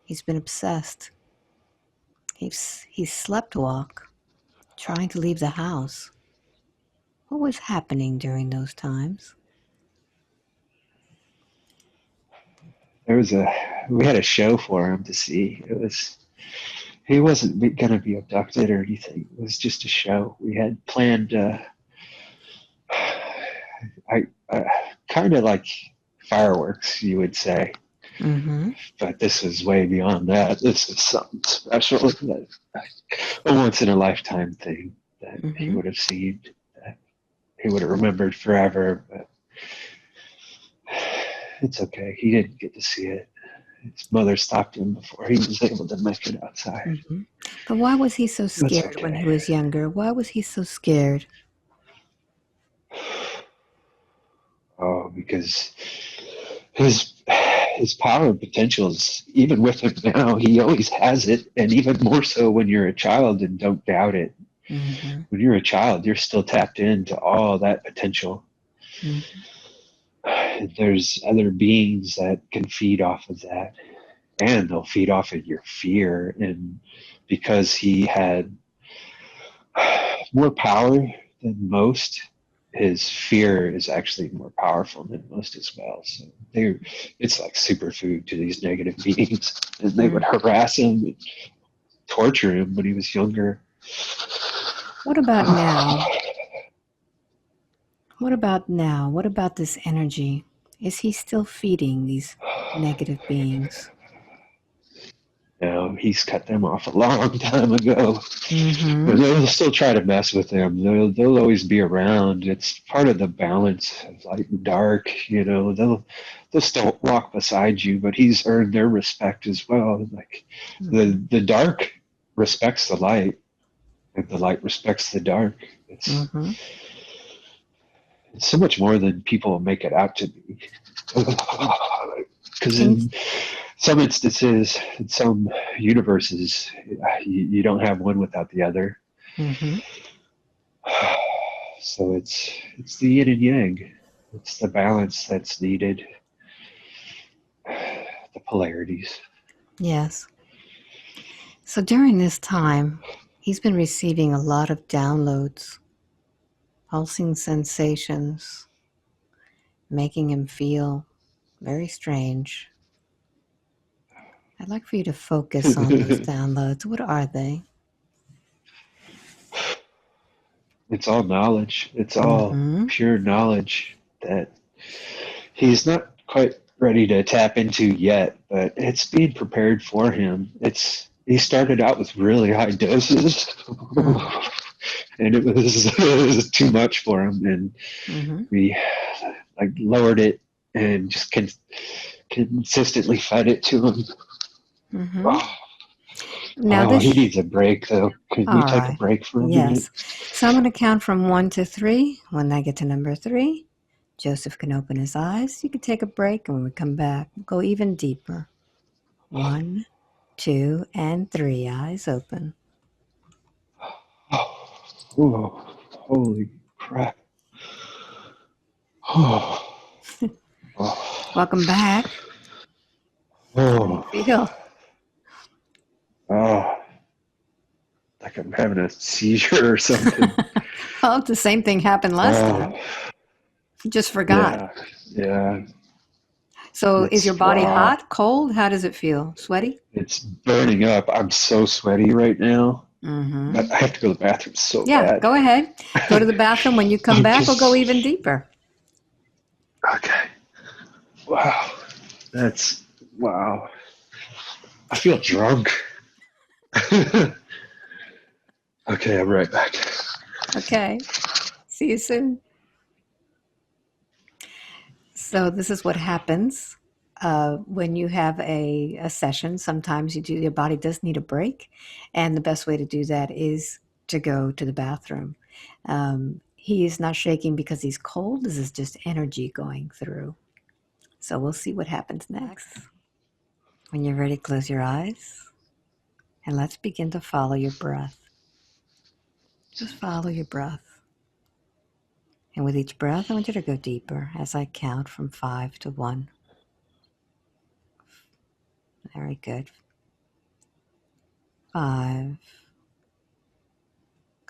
[SPEAKER 5] He's been obsessed. He's sleptwalk, trying to leave the house. What was happening during those times?
[SPEAKER 1] We had a show for him to see. He wasn't going to be abducted or anything. It was just a show. We had planned, kind of like fireworks, you would say.
[SPEAKER 5] Mm-hmm.
[SPEAKER 1] But this is way beyond that. This is something special, a once in a lifetime thing that he would have seen, that he would have remembered forever. But it's okay. He didn't get to see it. His mother stopped him before he was able to make it outside.
[SPEAKER 5] Mm-hmm. But why was he so scared when he was younger? Why was he so scared?
[SPEAKER 1] Oh, because his power and potentials, even with him now, he always has it, and even more so when you're a child, and don't doubt it.
[SPEAKER 5] Mm-hmm.
[SPEAKER 1] When you're a child, you're still tapped into all that potential.
[SPEAKER 5] Mm-hmm.
[SPEAKER 1] There's other beings that can feed off of that, and they'll feed off of your fear. And because he had more power than most, his fear is actually more powerful than most as well. So it's like superfood to these negative beings, and they would harass him and torture him when he was younger.
[SPEAKER 5] What about now? What about now? What about this energy? Is he still feeding these negative beings?
[SPEAKER 1] No, he's cut them off a long time ago.
[SPEAKER 5] Mm-hmm.
[SPEAKER 1] But they'll still try to mess with him. They'll always be around. It's part of the balance of light and dark. They'll still walk beside you, but he's earned their respect as well. Like the dark respects the light, and the light respects the dark. It's so much more than people make it out to be. Because in some instances, in some universes, you don't have one without the other.
[SPEAKER 5] Mm-hmm.
[SPEAKER 1] So it's the yin and yang. It's the balance that's needed. The polarities.
[SPEAKER 5] Yes. So during this time, he's been receiving a lot of downloads, pulsing sensations, making him feel very strange. I'd like for you to focus on those downloads. What are they?
[SPEAKER 1] It's all knowledge. It's all pure knowledge that he's not quite ready to tap into yet, but it's being prepared for him. He started out with really high doses, and it was too much for him, and we lowered it and just consistently fed it to him. Now he needs a break, though. Could we take a break for a minute?
[SPEAKER 5] So I'm going to count from 1 to 3. When I get to number 3, Joseph can open his eyes. You can take a break, and when we come back, we'll go even deeper. 1, 2, and 3. Eyes open.
[SPEAKER 1] Oh, holy crap.
[SPEAKER 5] Welcome back. How do you feel?
[SPEAKER 1] Like I'm having a seizure or something.
[SPEAKER 5] Well, the same thing happened last time. You just forgot.
[SPEAKER 1] Yeah.
[SPEAKER 5] So is your body hot, cold? How does it feel? Sweaty?
[SPEAKER 1] It's burning up. I'm so sweaty right now. But I have to go to the bathroom so bad.
[SPEAKER 5] Yeah, go ahead. Go to the bathroom. When you come back, we'll go even deeper.
[SPEAKER 1] Okay. Wow. Wow. I feel drunk. Okay, I'm right back.
[SPEAKER 5] Okay. See you soon. So this is what happens when you have a session. Sometimes your body does need a break. And the best way to do that is to go to the bathroom. He is not shaking because he's cold. This is just energy going through. So we'll see what happens next. When you're ready, close your eyes. And let's begin to follow your breath. Just follow your breath. And with each breath, I want you to go deeper as I count from 5 to 1. Very good. 5.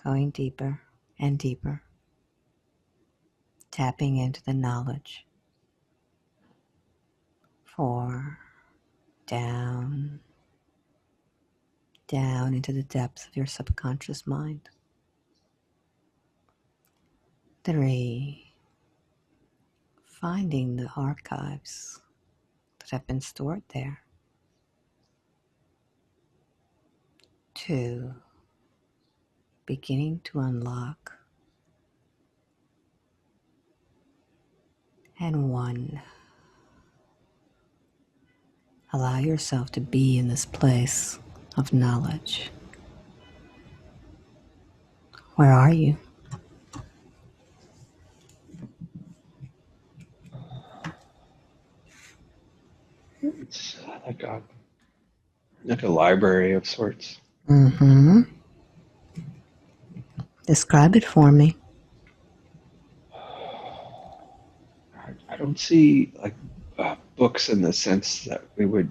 [SPEAKER 5] Going deeper and deeper. Tapping into the knowledge. 4. Down into the depths of your subconscious mind. 3. Finding the archives that have been stored there. 2. Beginning to unlock. And 1. Allow yourself to be in this place of knowledge. Where are you?
[SPEAKER 4] It's like a library of sorts.
[SPEAKER 5] Mm-hmm. Describe it for me.
[SPEAKER 4] I don't see like books in the sense that we would.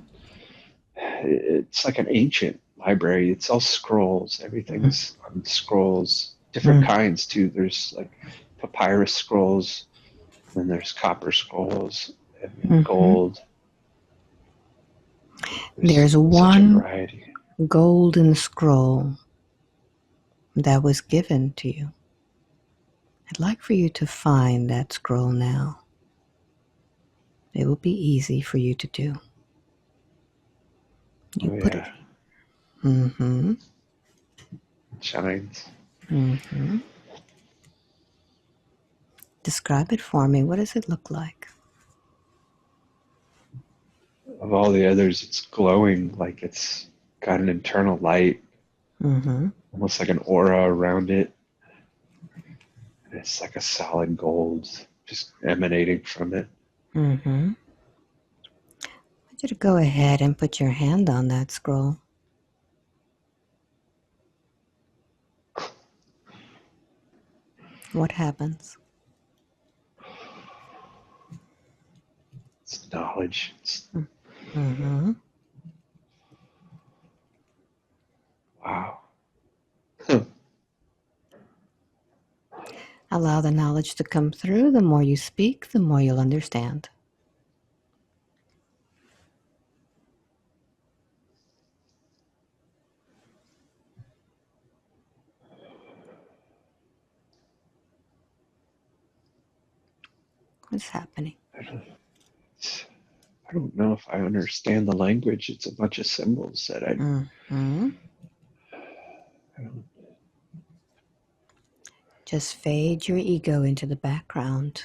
[SPEAKER 4] It's like an ancient library. It's all scrolls. Everything's on scrolls, different kinds too. There's like papyrus scrolls, and there's copper scrolls, and gold.
[SPEAKER 5] There's
[SPEAKER 4] such a
[SPEAKER 5] one
[SPEAKER 4] variety.
[SPEAKER 5] golden scroll that was given to you. I'd like for you to find that scroll now. It will be easy for you to do. You put it. Mm-hmm.
[SPEAKER 4] It shines.
[SPEAKER 5] Mm-hmm. Describe it for me. What does it look like?
[SPEAKER 4] Of all the others, it's glowing like it's got an internal light, almost like an aura around it. And it's like a solid gold just emanating from it.
[SPEAKER 5] I want you to go ahead and put your hand on that scroll. What happens?
[SPEAKER 4] It's knowledge. Wow.
[SPEAKER 5] Allow the knowledge to come through. The more you speak, the more you'll understand. What's happening?
[SPEAKER 4] I don't know if I understand the language. It's a bunch of symbols that I don't.
[SPEAKER 5] Just fade your ego into the background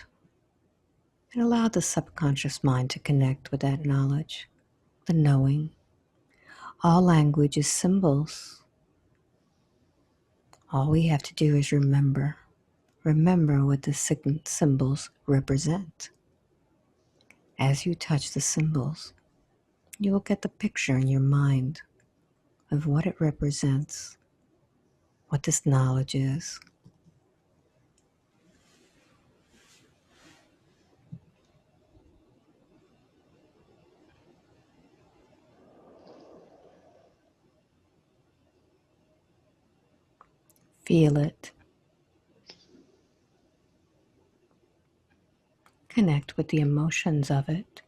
[SPEAKER 5] and allow the subconscious mind to connect with that knowledge, the knowing. All language is symbols. All we have to do is remember. Remember what the symbols represent. As you touch the symbols, you will get the picture in your mind of what it represents, what this knowledge is. Feel it. Connect with the emotions of it.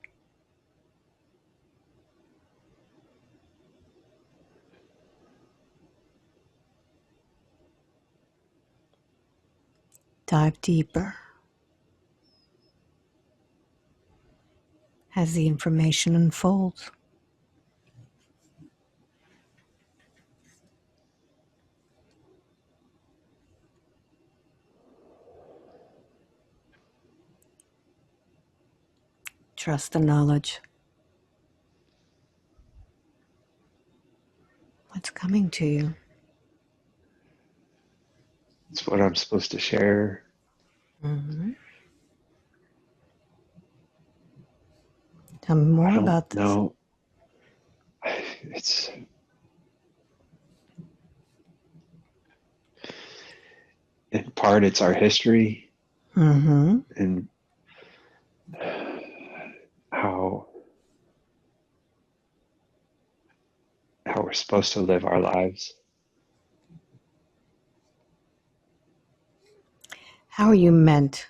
[SPEAKER 5] Dive deeper as the information unfolds. Trust the knowledge. What's coming to you?
[SPEAKER 4] It's what I'm supposed to share.
[SPEAKER 5] Tell me more about this.
[SPEAKER 4] No, it's in part it's our history and how
[SPEAKER 1] supposed to live our lives.
[SPEAKER 5] How are you meant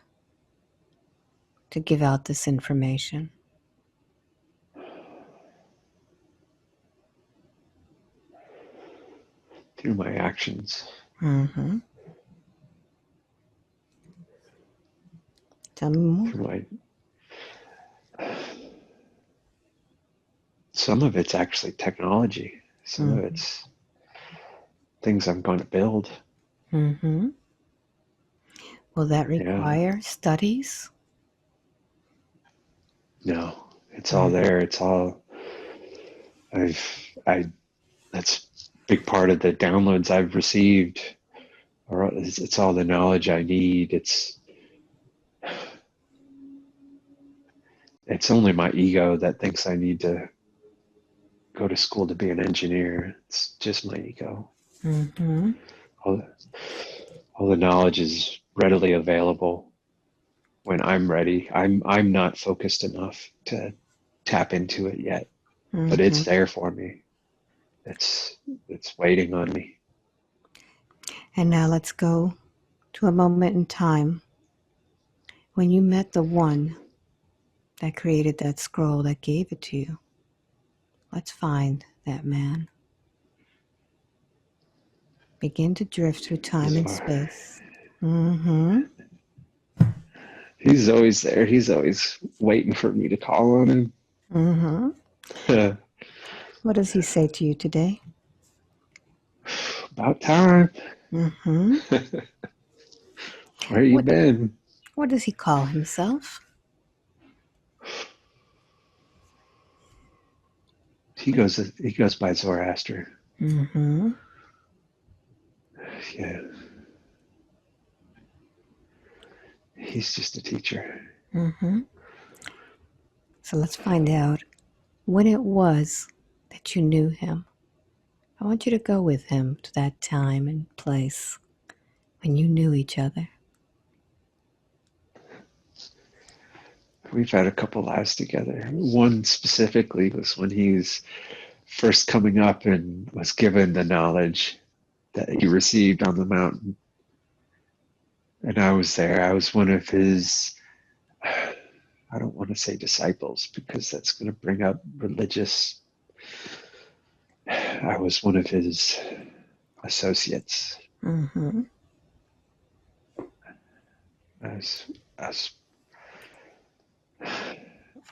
[SPEAKER 5] to give out this information?
[SPEAKER 1] Through my actions.
[SPEAKER 5] Mm-hmm. Tell me more.
[SPEAKER 1] Through some of it's actually technology. Some of it's things I'm going to build.
[SPEAKER 5] Mm-hmm. Will that require studies?
[SPEAKER 1] No, it's all there. It's all that's a big part of the downloads I've received. Or it's all the knowledge I need. It's only my ego that thinks I need to go to school to be an engineer. It's just my ego.
[SPEAKER 5] Mm-hmm.
[SPEAKER 1] All the knowledge is readily available when I'm ready. I'm not focused enough to tap into it yet, but it's there for me. It's waiting on me.
[SPEAKER 5] And now let's go to a moment in time when you met the one that created that scroll that gave it to you. Let's find that man. Begin to drift through time and space. Mm-hmm.
[SPEAKER 1] He's always there. He's always waiting for me to call on him.
[SPEAKER 5] Mm-hmm. What does he say to you today?
[SPEAKER 1] About time.
[SPEAKER 5] Mm-hmm.
[SPEAKER 1] Where you been?
[SPEAKER 5] What does he call himself?
[SPEAKER 1] He goes by Zoroaster.
[SPEAKER 5] Mm-hmm.
[SPEAKER 1] Yeah. He's just a teacher.
[SPEAKER 5] Mm-hmm. So let's find out when it was that you knew him. I want you to go with him to that time and place when you knew each other.
[SPEAKER 1] We've had a couple lives together. One specifically was when he was first coming up and was given the knowledge that he received on the mountain. And I was there. I was one of his, I don't want to say disciples because that's going to bring up religious. I was one of his associates.
[SPEAKER 5] Mm-hmm.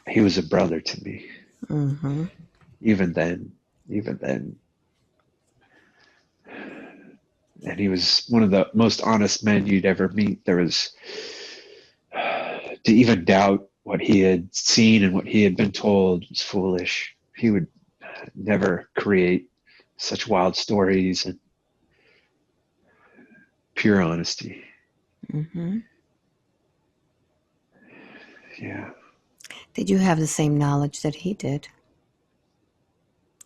[SPEAKER 1] He was a brother to me.
[SPEAKER 5] Mm-hmm.
[SPEAKER 1] Even then. And he was one of the most honest men you'd ever meet. There was, to even doubt what he had seen and what he had been told was foolish. He would never create such wild stories and pure honesty.
[SPEAKER 5] Mm-hmm.
[SPEAKER 1] Yeah.
[SPEAKER 5] Did you have the same knowledge that he did?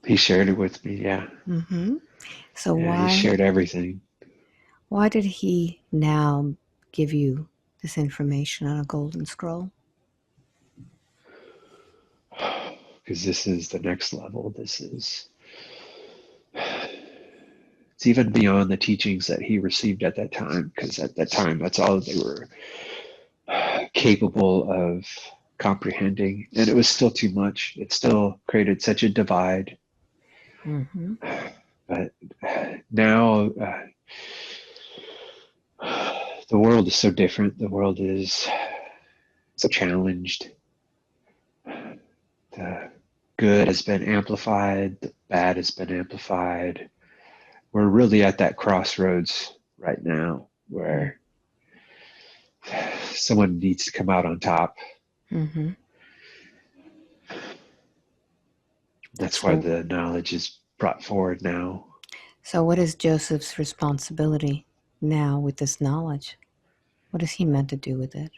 [SPEAKER 1] He shared it with me, yeah.
[SPEAKER 5] Mm-hmm. So
[SPEAKER 1] yeah, he shared everything.
[SPEAKER 5] Why did he now give you this information on a golden scroll?
[SPEAKER 1] Because this is the next level. It's even beyond the teachings that he received at that time, because at that time, that's all they were capable of comprehending. And it was still too much. It still created such a divide.
[SPEAKER 5] Mm-hmm.
[SPEAKER 1] But now the world is so different. The world is so challenged. The good has been amplified. The bad has been amplified. We're really at that crossroads right now where someone needs to come out on top.
[SPEAKER 5] Mm-hmm.
[SPEAKER 1] That's why the knowledge is brought forward now.
[SPEAKER 5] So what is Joseph's responsibility now with this knowledge? What is he meant to do with it?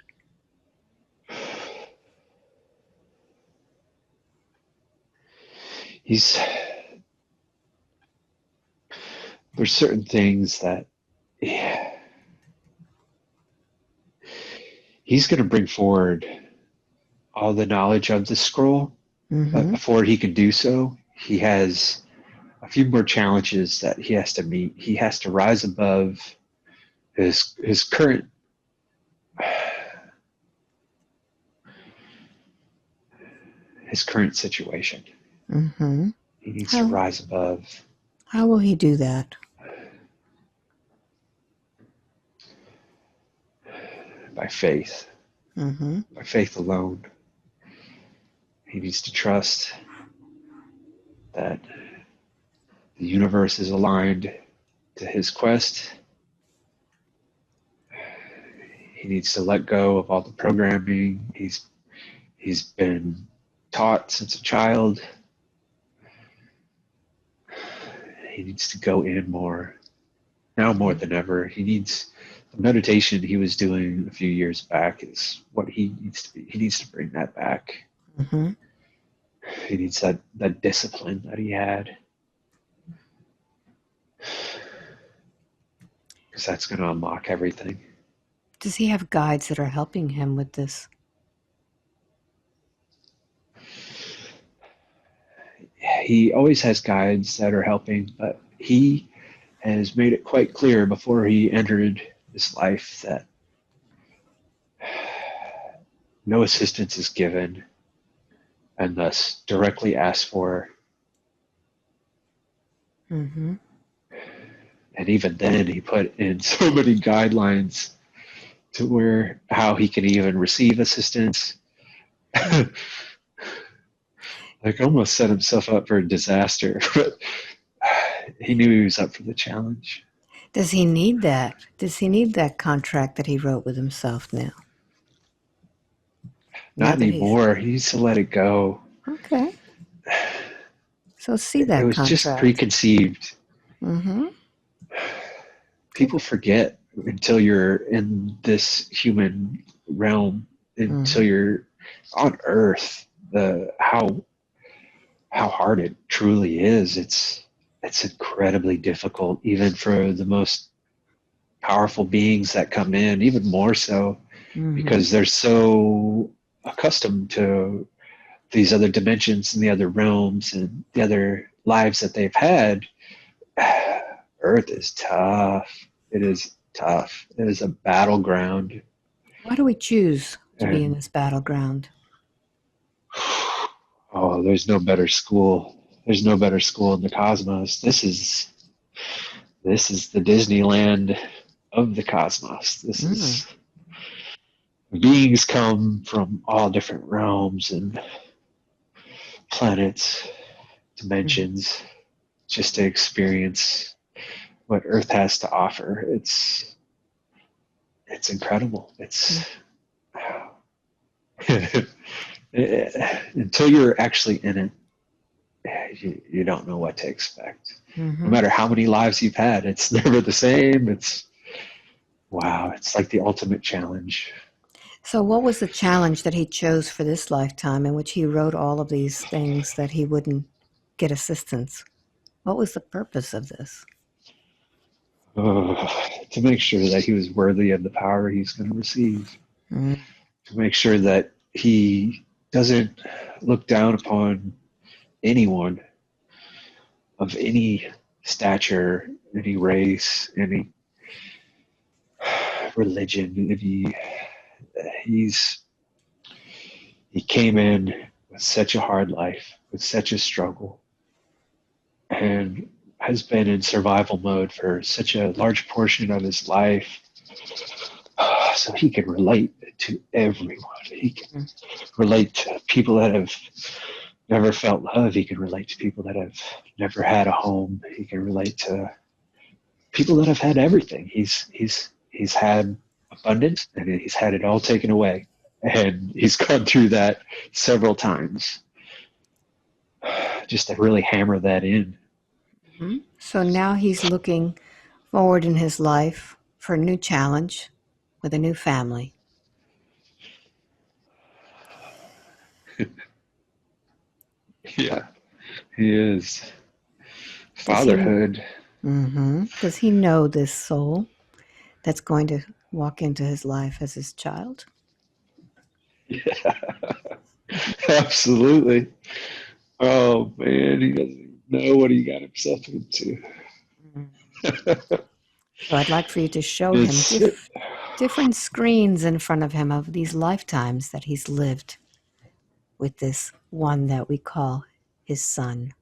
[SPEAKER 1] There's certain things that he's going to bring forward all the knowledge of the scroll, but before he can do so, he has a few more challenges that he has to meet. He has to rise above his current situation.
[SPEAKER 5] Mm-hmm.
[SPEAKER 1] He needs to rise above.
[SPEAKER 5] How will he do that?
[SPEAKER 1] By faith.
[SPEAKER 5] Mm-hmm.
[SPEAKER 1] By faith alone. He needs to trust that the universe is aligned to his quest. He needs to let go of all the programming he's been taught since a child. He needs to go in more. Now more than ever. He needs the meditation he was doing a few years back is what he needs to be. He needs to bring that back.
[SPEAKER 5] Mm-hmm.
[SPEAKER 1] He needs that discipline that he had. Because that's going to unlock everything.
[SPEAKER 5] Does he have guides that are helping him with this?
[SPEAKER 1] He always has guides that are helping, but he has made it quite clear before he entered this life that no assistance is given and thus directly asked for.
[SPEAKER 5] Mm-hmm.
[SPEAKER 1] And even then, he put in so many guidelines to how he can even receive assistance. Like almost set himself up for a disaster, but he knew he was up for the challenge.
[SPEAKER 5] Does he need that? Does he need that contract that he wrote with himself now?
[SPEAKER 1] Not anymore. He needs to let it go.
[SPEAKER 5] Okay. So see that
[SPEAKER 1] it was
[SPEAKER 5] contract.
[SPEAKER 1] just preconceived.
[SPEAKER 5] Mm-hmm.
[SPEAKER 1] People forget until you're in this human realm, until you're on Earth, how hard it truly is. It's incredibly difficult, even for the most powerful beings that come in, even more so, because they're so accustomed to these other dimensions and the other realms and the other lives that they've had. Earth is tough. It is tough. It is a battleground.
[SPEAKER 5] Why do we choose to be in this battleground?
[SPEAKER 1] Oh, there's no better school. There's no better school in the cosmos. This is the Disneyland of the cosmos. This is beings come from all different realms and planets, dimensions, just to experience what Earth has to offer. It's incredible. It's until you're actually in it, you don't know what to expect. No matter how many lives you've had, it's never the same. It's like the ultimate challenge.
[SPEAKER 5] So what was the challenge that he chose for this lifetime in which he wrote all of these things that he wouldn't get assistance? What was the purpose of this?
[SPEAKER 1] To make sure that he was worthy of the power he's going to receive. To make sure that he doesn't look down upon anyone of any stature, any race, any religion. He came in with such a hard life, with such a struggle, and has been in survival mode for such a large portion of his life. So he can relate to everyone. He can relate to people that have never felt love. He can relate to people that have never had a home. He can relate to people that have had everything. He's had abundance, and he's had it all taken away. And he's gone through that several times just to really hammer that in.
[SPEAKER 5] So now he's looking forward in his life for a new challenge with a new family.
[SPEAKER 1] Yeah, he is. Fatherhood.
[SPEAKER 5] Does he know this soul that's going to walk into his life as his child?
[SPEAKER 1] Yeah, absolutely. Oh man, he doesn't know what he got himself into.
[SPEAKER 5] So I'd like for you to show him
[SPEAKER 1] It's,
[SPEAKER 5] different screens in front of him of these lifetimes that he's lived with this one that we call his son.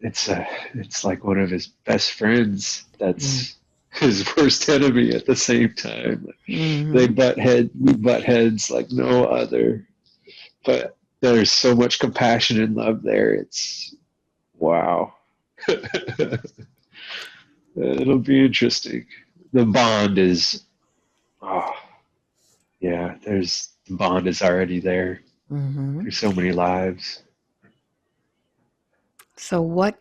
[SPEAKER 1] it's like one of his best friends that's his worst enemy at the same time.
[SPEAKER 5] Mm-hmm.
[SPEAKER 1] We butt heads like no other. But there's so much compassion and love there. It's wow. It'll be interesting. The bond is, the bond is already there.
[SPEAKER 5] Mm-hmm.
[SPEAKER 1] There's so many lives.
[SPEAKER 5] So what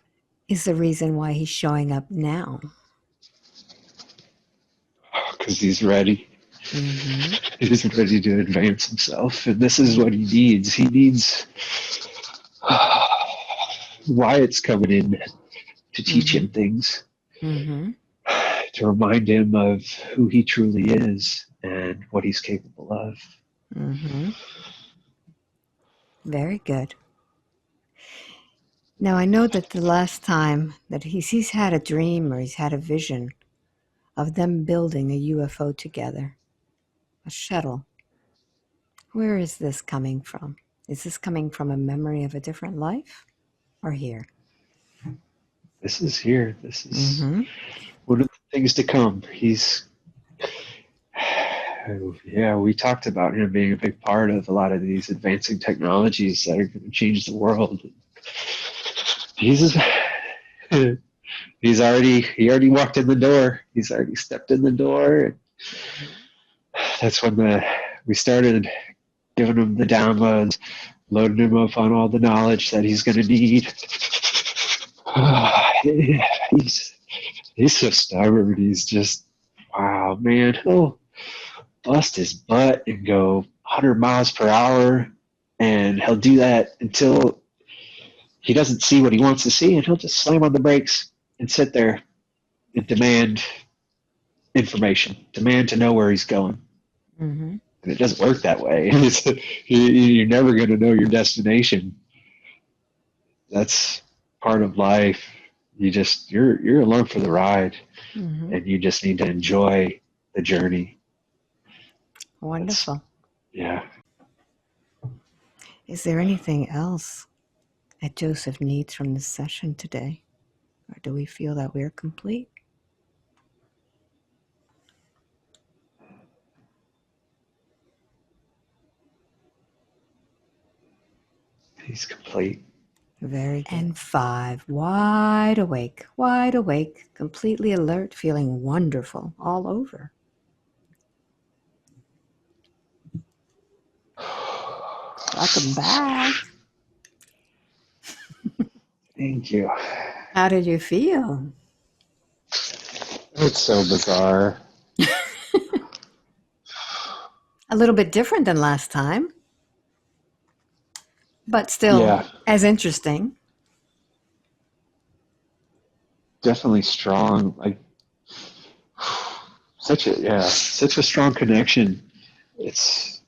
[SPEAKER 5] is the reason why he's showing up now?
[SPEAKER 1] Because he's ready.
[SPEAKER 5] Mm-hmm.
[SPEAKER 1] He's ready to advance himself. And this is what he needs. He needs Wyatt's coming in to teach him things,
[SPEAKER 5] Mm-hmm.
[SPEAKER 1] to remind him of who he truly is and what he's capable of.
[SPEAKER 5] Mm-hmm. Very good. Now I know that the last time that he's had a dream or he's had a vision of them building a UFO together, a shuttle. Where is this coming from? Is this coming from a memory of a different life or here?
[SPEAKER 1] This is here. This is
[SPEAKER 5] Mm-hmm.
[SPEAKER 1] one of the things to come. We talked about him being a big part of a lot of these advancing technologies that are going to change the world. He already walked in the door. He's already stepped in the door. That's when we started giving him the downloads, loading him up on all the knowledge that he's going to need. He's so stubborn. He's just, wow, man. He'll bust his butt and go 100 miles per hour, and he'll do that until he doesn't see what he wants to see, and he'll just slam on the brakes and sit there and demand information, demand to know where he's going.
[SPEAKER 5] Mm-hmm.
[SPEAKER 1] And it doesn't work that way. You're never going to know your destination. That's part of life. You're along for the ride, and you just need to enjoy the journey.
[SPEAKER 5] Wonderful.
[SPEAKER 1] Yeah.
[SPEAKER 5] Is there anything else that Joseph needs from this session today? Or do we feel that we're complete?
[SPEAKER 1] He's complete.
[SPEAKER 5] Very good. And 5, wide awake, completely alert, feeling wonderful all over. Welcome back.
[SPEAKER 1] Thank you.
[SPEAKER 5] How did you feel?
[SPEAKER 1] It's so bizarre.
[SPEAKER 5] A little bit different than last time, but still as interesting.
[SPEAKER 1] Definitely strong. Like such a strong connection. It's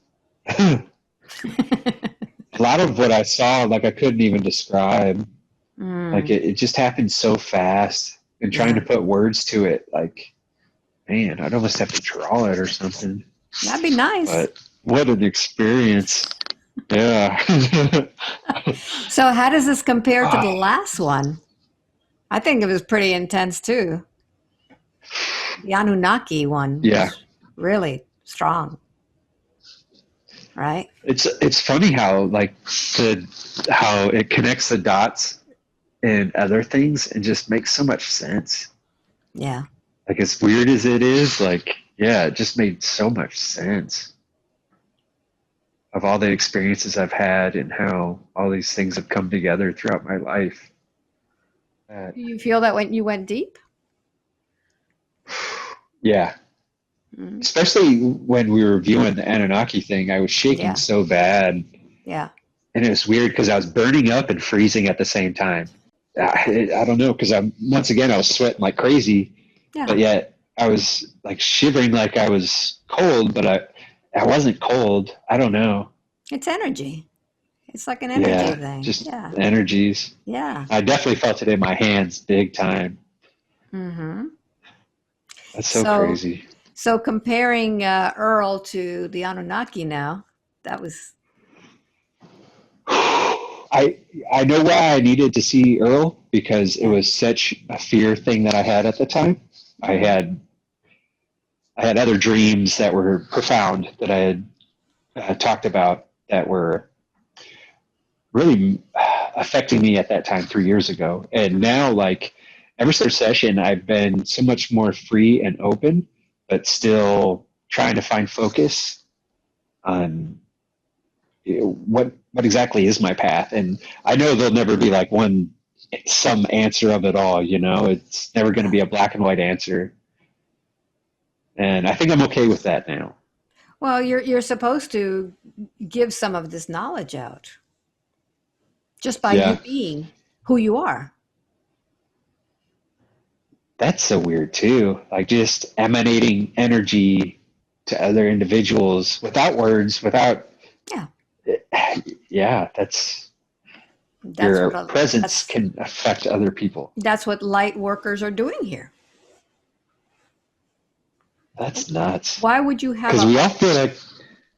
[SPEAKER 1] a lot of what I saw, like I couldn't even describe. Like it just happened so fast, and trying to put words to it, like, man, I'd almost have to draw it or something.
[SPEAKER 5] That'd be nice.
[SPEAKER 1] But what an experience. Yeah.
[SPEAKER 5] So how does this compare to the last one? I think it was pretty intense too. The Anunnaki one was really strong. Right?
[SPEAKER 1] It's funny how how it connects the dots and other things and just makes so much sense.
[SPEAKER 5] Yeah.
[SPEAKER 1] Like as weird as it is, it just made so much sense of all the experiences I've had and how all these things have come together throughout my life.
[SPEAKER 2] Do you feel that when you went deep?
[SPEAKER 1] Yeah. Especially when we were viewing the Anunnaki thing, I was shaking so bad.
[SPEAKER 5] Yeah.
[SPEAKER 1] And it was weird because I was burning up and freezing at the same time. I don't know, because I was sweating like crazy, but yet I was like shivering like I was cold, but I wasn't cold. I don't know.
[SPEAKER 5] It's energy. It's like an energy thing.
[SPEAKER 4] Just
[SPEAKER 5] Yeah.
[SPEAKER 4] energies.
[SPEAKER 5] Yeah.
[SPEAKER 4] I definitely felt it in my hands big time.
[SPEAKER 5] Mm-hmm.
[SPEAKER 4] That's so crazy.
[SPEAKER 5] So comparing Earl to the Anunnaki now, that was...
[SPEAKER 4] I know why I needed to see Earl, because it was such a fear thing that I had at the time. I had other dreams that were profound that I had talked about that were really affecting me at that time 3 years ago. And now, like, ever since session, I've been so much more free and open, but still trying to find focus on what exactly is my path. And I know there'll never be like some answer of it all. It's never going to be a black and white answer. And I think I'm okay with that now.
[SPEAKER 5] Well, you're supposed to give some of this knowledge out just by you being who you are.
[SPEAKER 4] That's so weird too. Like just emanating energy to other individuals without words, without. Yeah, that's your presence can affect other people.
[SPEAKER 5] That's what light workers are doing here.
[SPEAKER 4] That's nuts.
[SPEAKER 5] Why would you have?
[SPEAKER 4] Because we all feel like.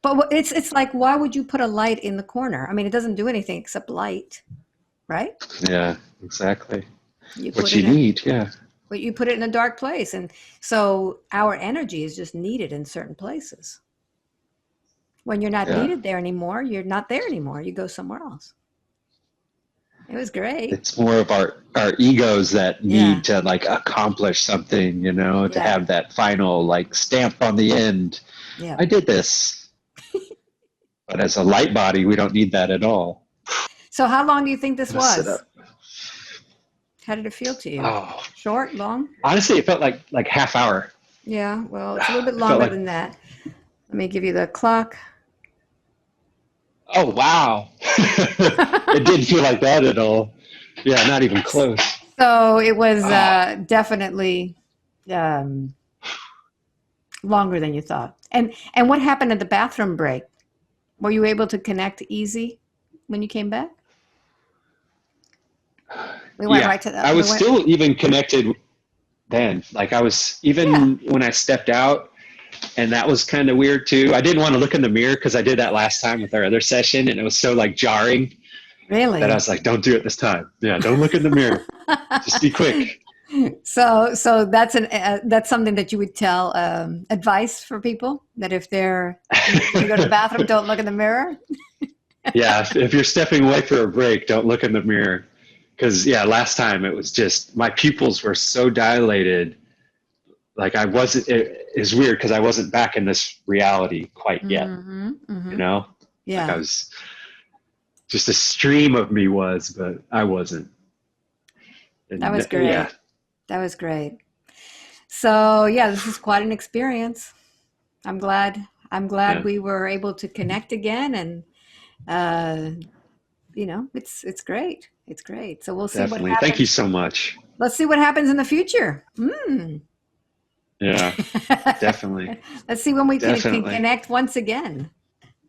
[SPEAKER 5] But it's like, why would you put a light in the corner? I mean, it doesn't do anything except light, right?
[SPEAKER 4] Yeah, exactly. What you need, yeah.
[SPEAKER 5] But you put it in a dark place, and so our energy is just needed in certain places. When you're not needed there anymore, you're not there anymore. You go somewhere else. It was great.
[SPEAKER 4] It's more of our egos that need to like accomplish something, to have that final like stamp on the end. Yeah. I did this. But as a light body, we don't need that at all.
[SPEAKER 5] So how long do you think this was? How did it feel to you?
[SPEAKER 4] Oh.
[SPEAKER 5] Short, long?
[SPEAKER 4] Honestly, it felt like half hour.
[SPEAKER 5] Yeah, well, it's a little bit longer than that. Let me give you the clock.
[SPEAKER 4] Oh, wow. It didn't feel like that at all. Yeah, not even close.
[SPEAKER 5] So it was definitely longer than you thought. And what happened at the bathroom break? Were you able to connect easy when you came back? We went right to that.
[SPEAKER 4] I was still even connected then. Like I was, even when I stepped out, and that was kind of weird too. I didn't want to look in the mirror because I did that last time with our other session, and it was so like jarring.
[SPEAKER 5] Really?
[SPEAKER 4] That I was like, don't do it this time. Yeah, don't look in the mirror. Just be quick.
[SPEAKER 5] So that's something that you would tell advice for people, that if they're when you go to the bathroom, don't look in the mirror.
[SPEAKER 4] Yeah, if you're stepping away for a break, don't look in the mirror. Because last time it was just my pupils were so dilated. Like I wasn't. It's weird because I wasn't back in this reality quite yet.
[SPEAKER 5] Mm-hmm.
[SPEAKER 4] Yeah. Like I was. Just a stream of me was, but I wasn't. And
[SPEAKER 5] that was great. Yeah. That was great. So this is quite an experience. I'm glad we were able to connect again, and it's great. It's great. So we'll see what happens.
[SPEAKER 4] Thank you so much.
[SPEAKER 5] Let's see what happens in the future.
[SPEAKER 4] Yeah, definitely.
[SPEAKER 5] Let's see when we can connect once again.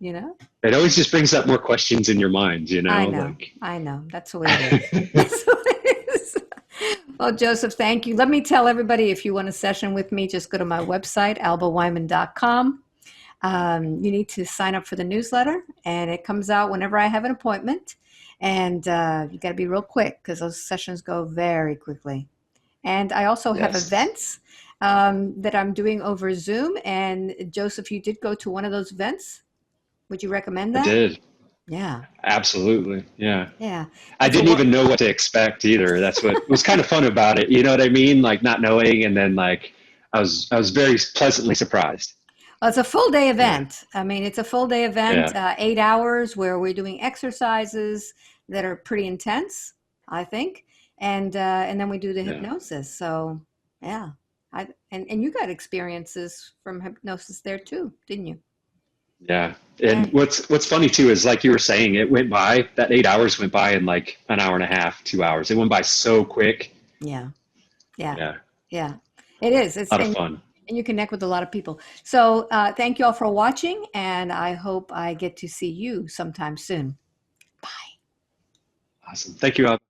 [SPEAKER 4] It always just brings up more questions in your mind.
[SPEAKER 5] I know. That's the way it is. That's the way it is. Well, Joseph, thank you. Let me tell everybody, if you want a session with me, just go to my website, albaweinman.com. You need to sign up for the newsletter, and it comes out whenever I have an appointment. And you got to be real quick because those sessions go very quickly. And I also have events that I'm doing over Zoom. And Joseph, you did go to one of those events. Would you recommend that?
[SPEAKER 4] I did.
[SPEAKER 5] Yeah.
[SPEAKER 4] Absolutely. Yeah.
[SPEAKER 5] Yeah.
[SPEAKER 4] I didn't even know what to expect either. That's what was kind of fun about it. You know what I mean? Like not knowing, and then like I was very pleasantly surprised.
[SPEAKER 5] Well, it's a full day event. I mean, it's a full day event, 8 hours where we're doing exercises that are pretty intense, I think. And then we do the hypnosis. So and you got experiences from hypnosis there too, didn't you?
[SPEAKER 4] Yeah. And what's funny too is, like you were saying, it went by, that 8 hours went by in like an hour and a half, 2 hours. It went by so quick.
[SPEAKER 5] Yeah. It is. It's
[SPEAKER 4] a lot of fun.
[SPEAKER 5] And you connect with a lot of people. So thank you all for watching, and I hope I get to see you sometime soon. Bye.
[SPEAKER 4] Awesome. Thank you, Alba.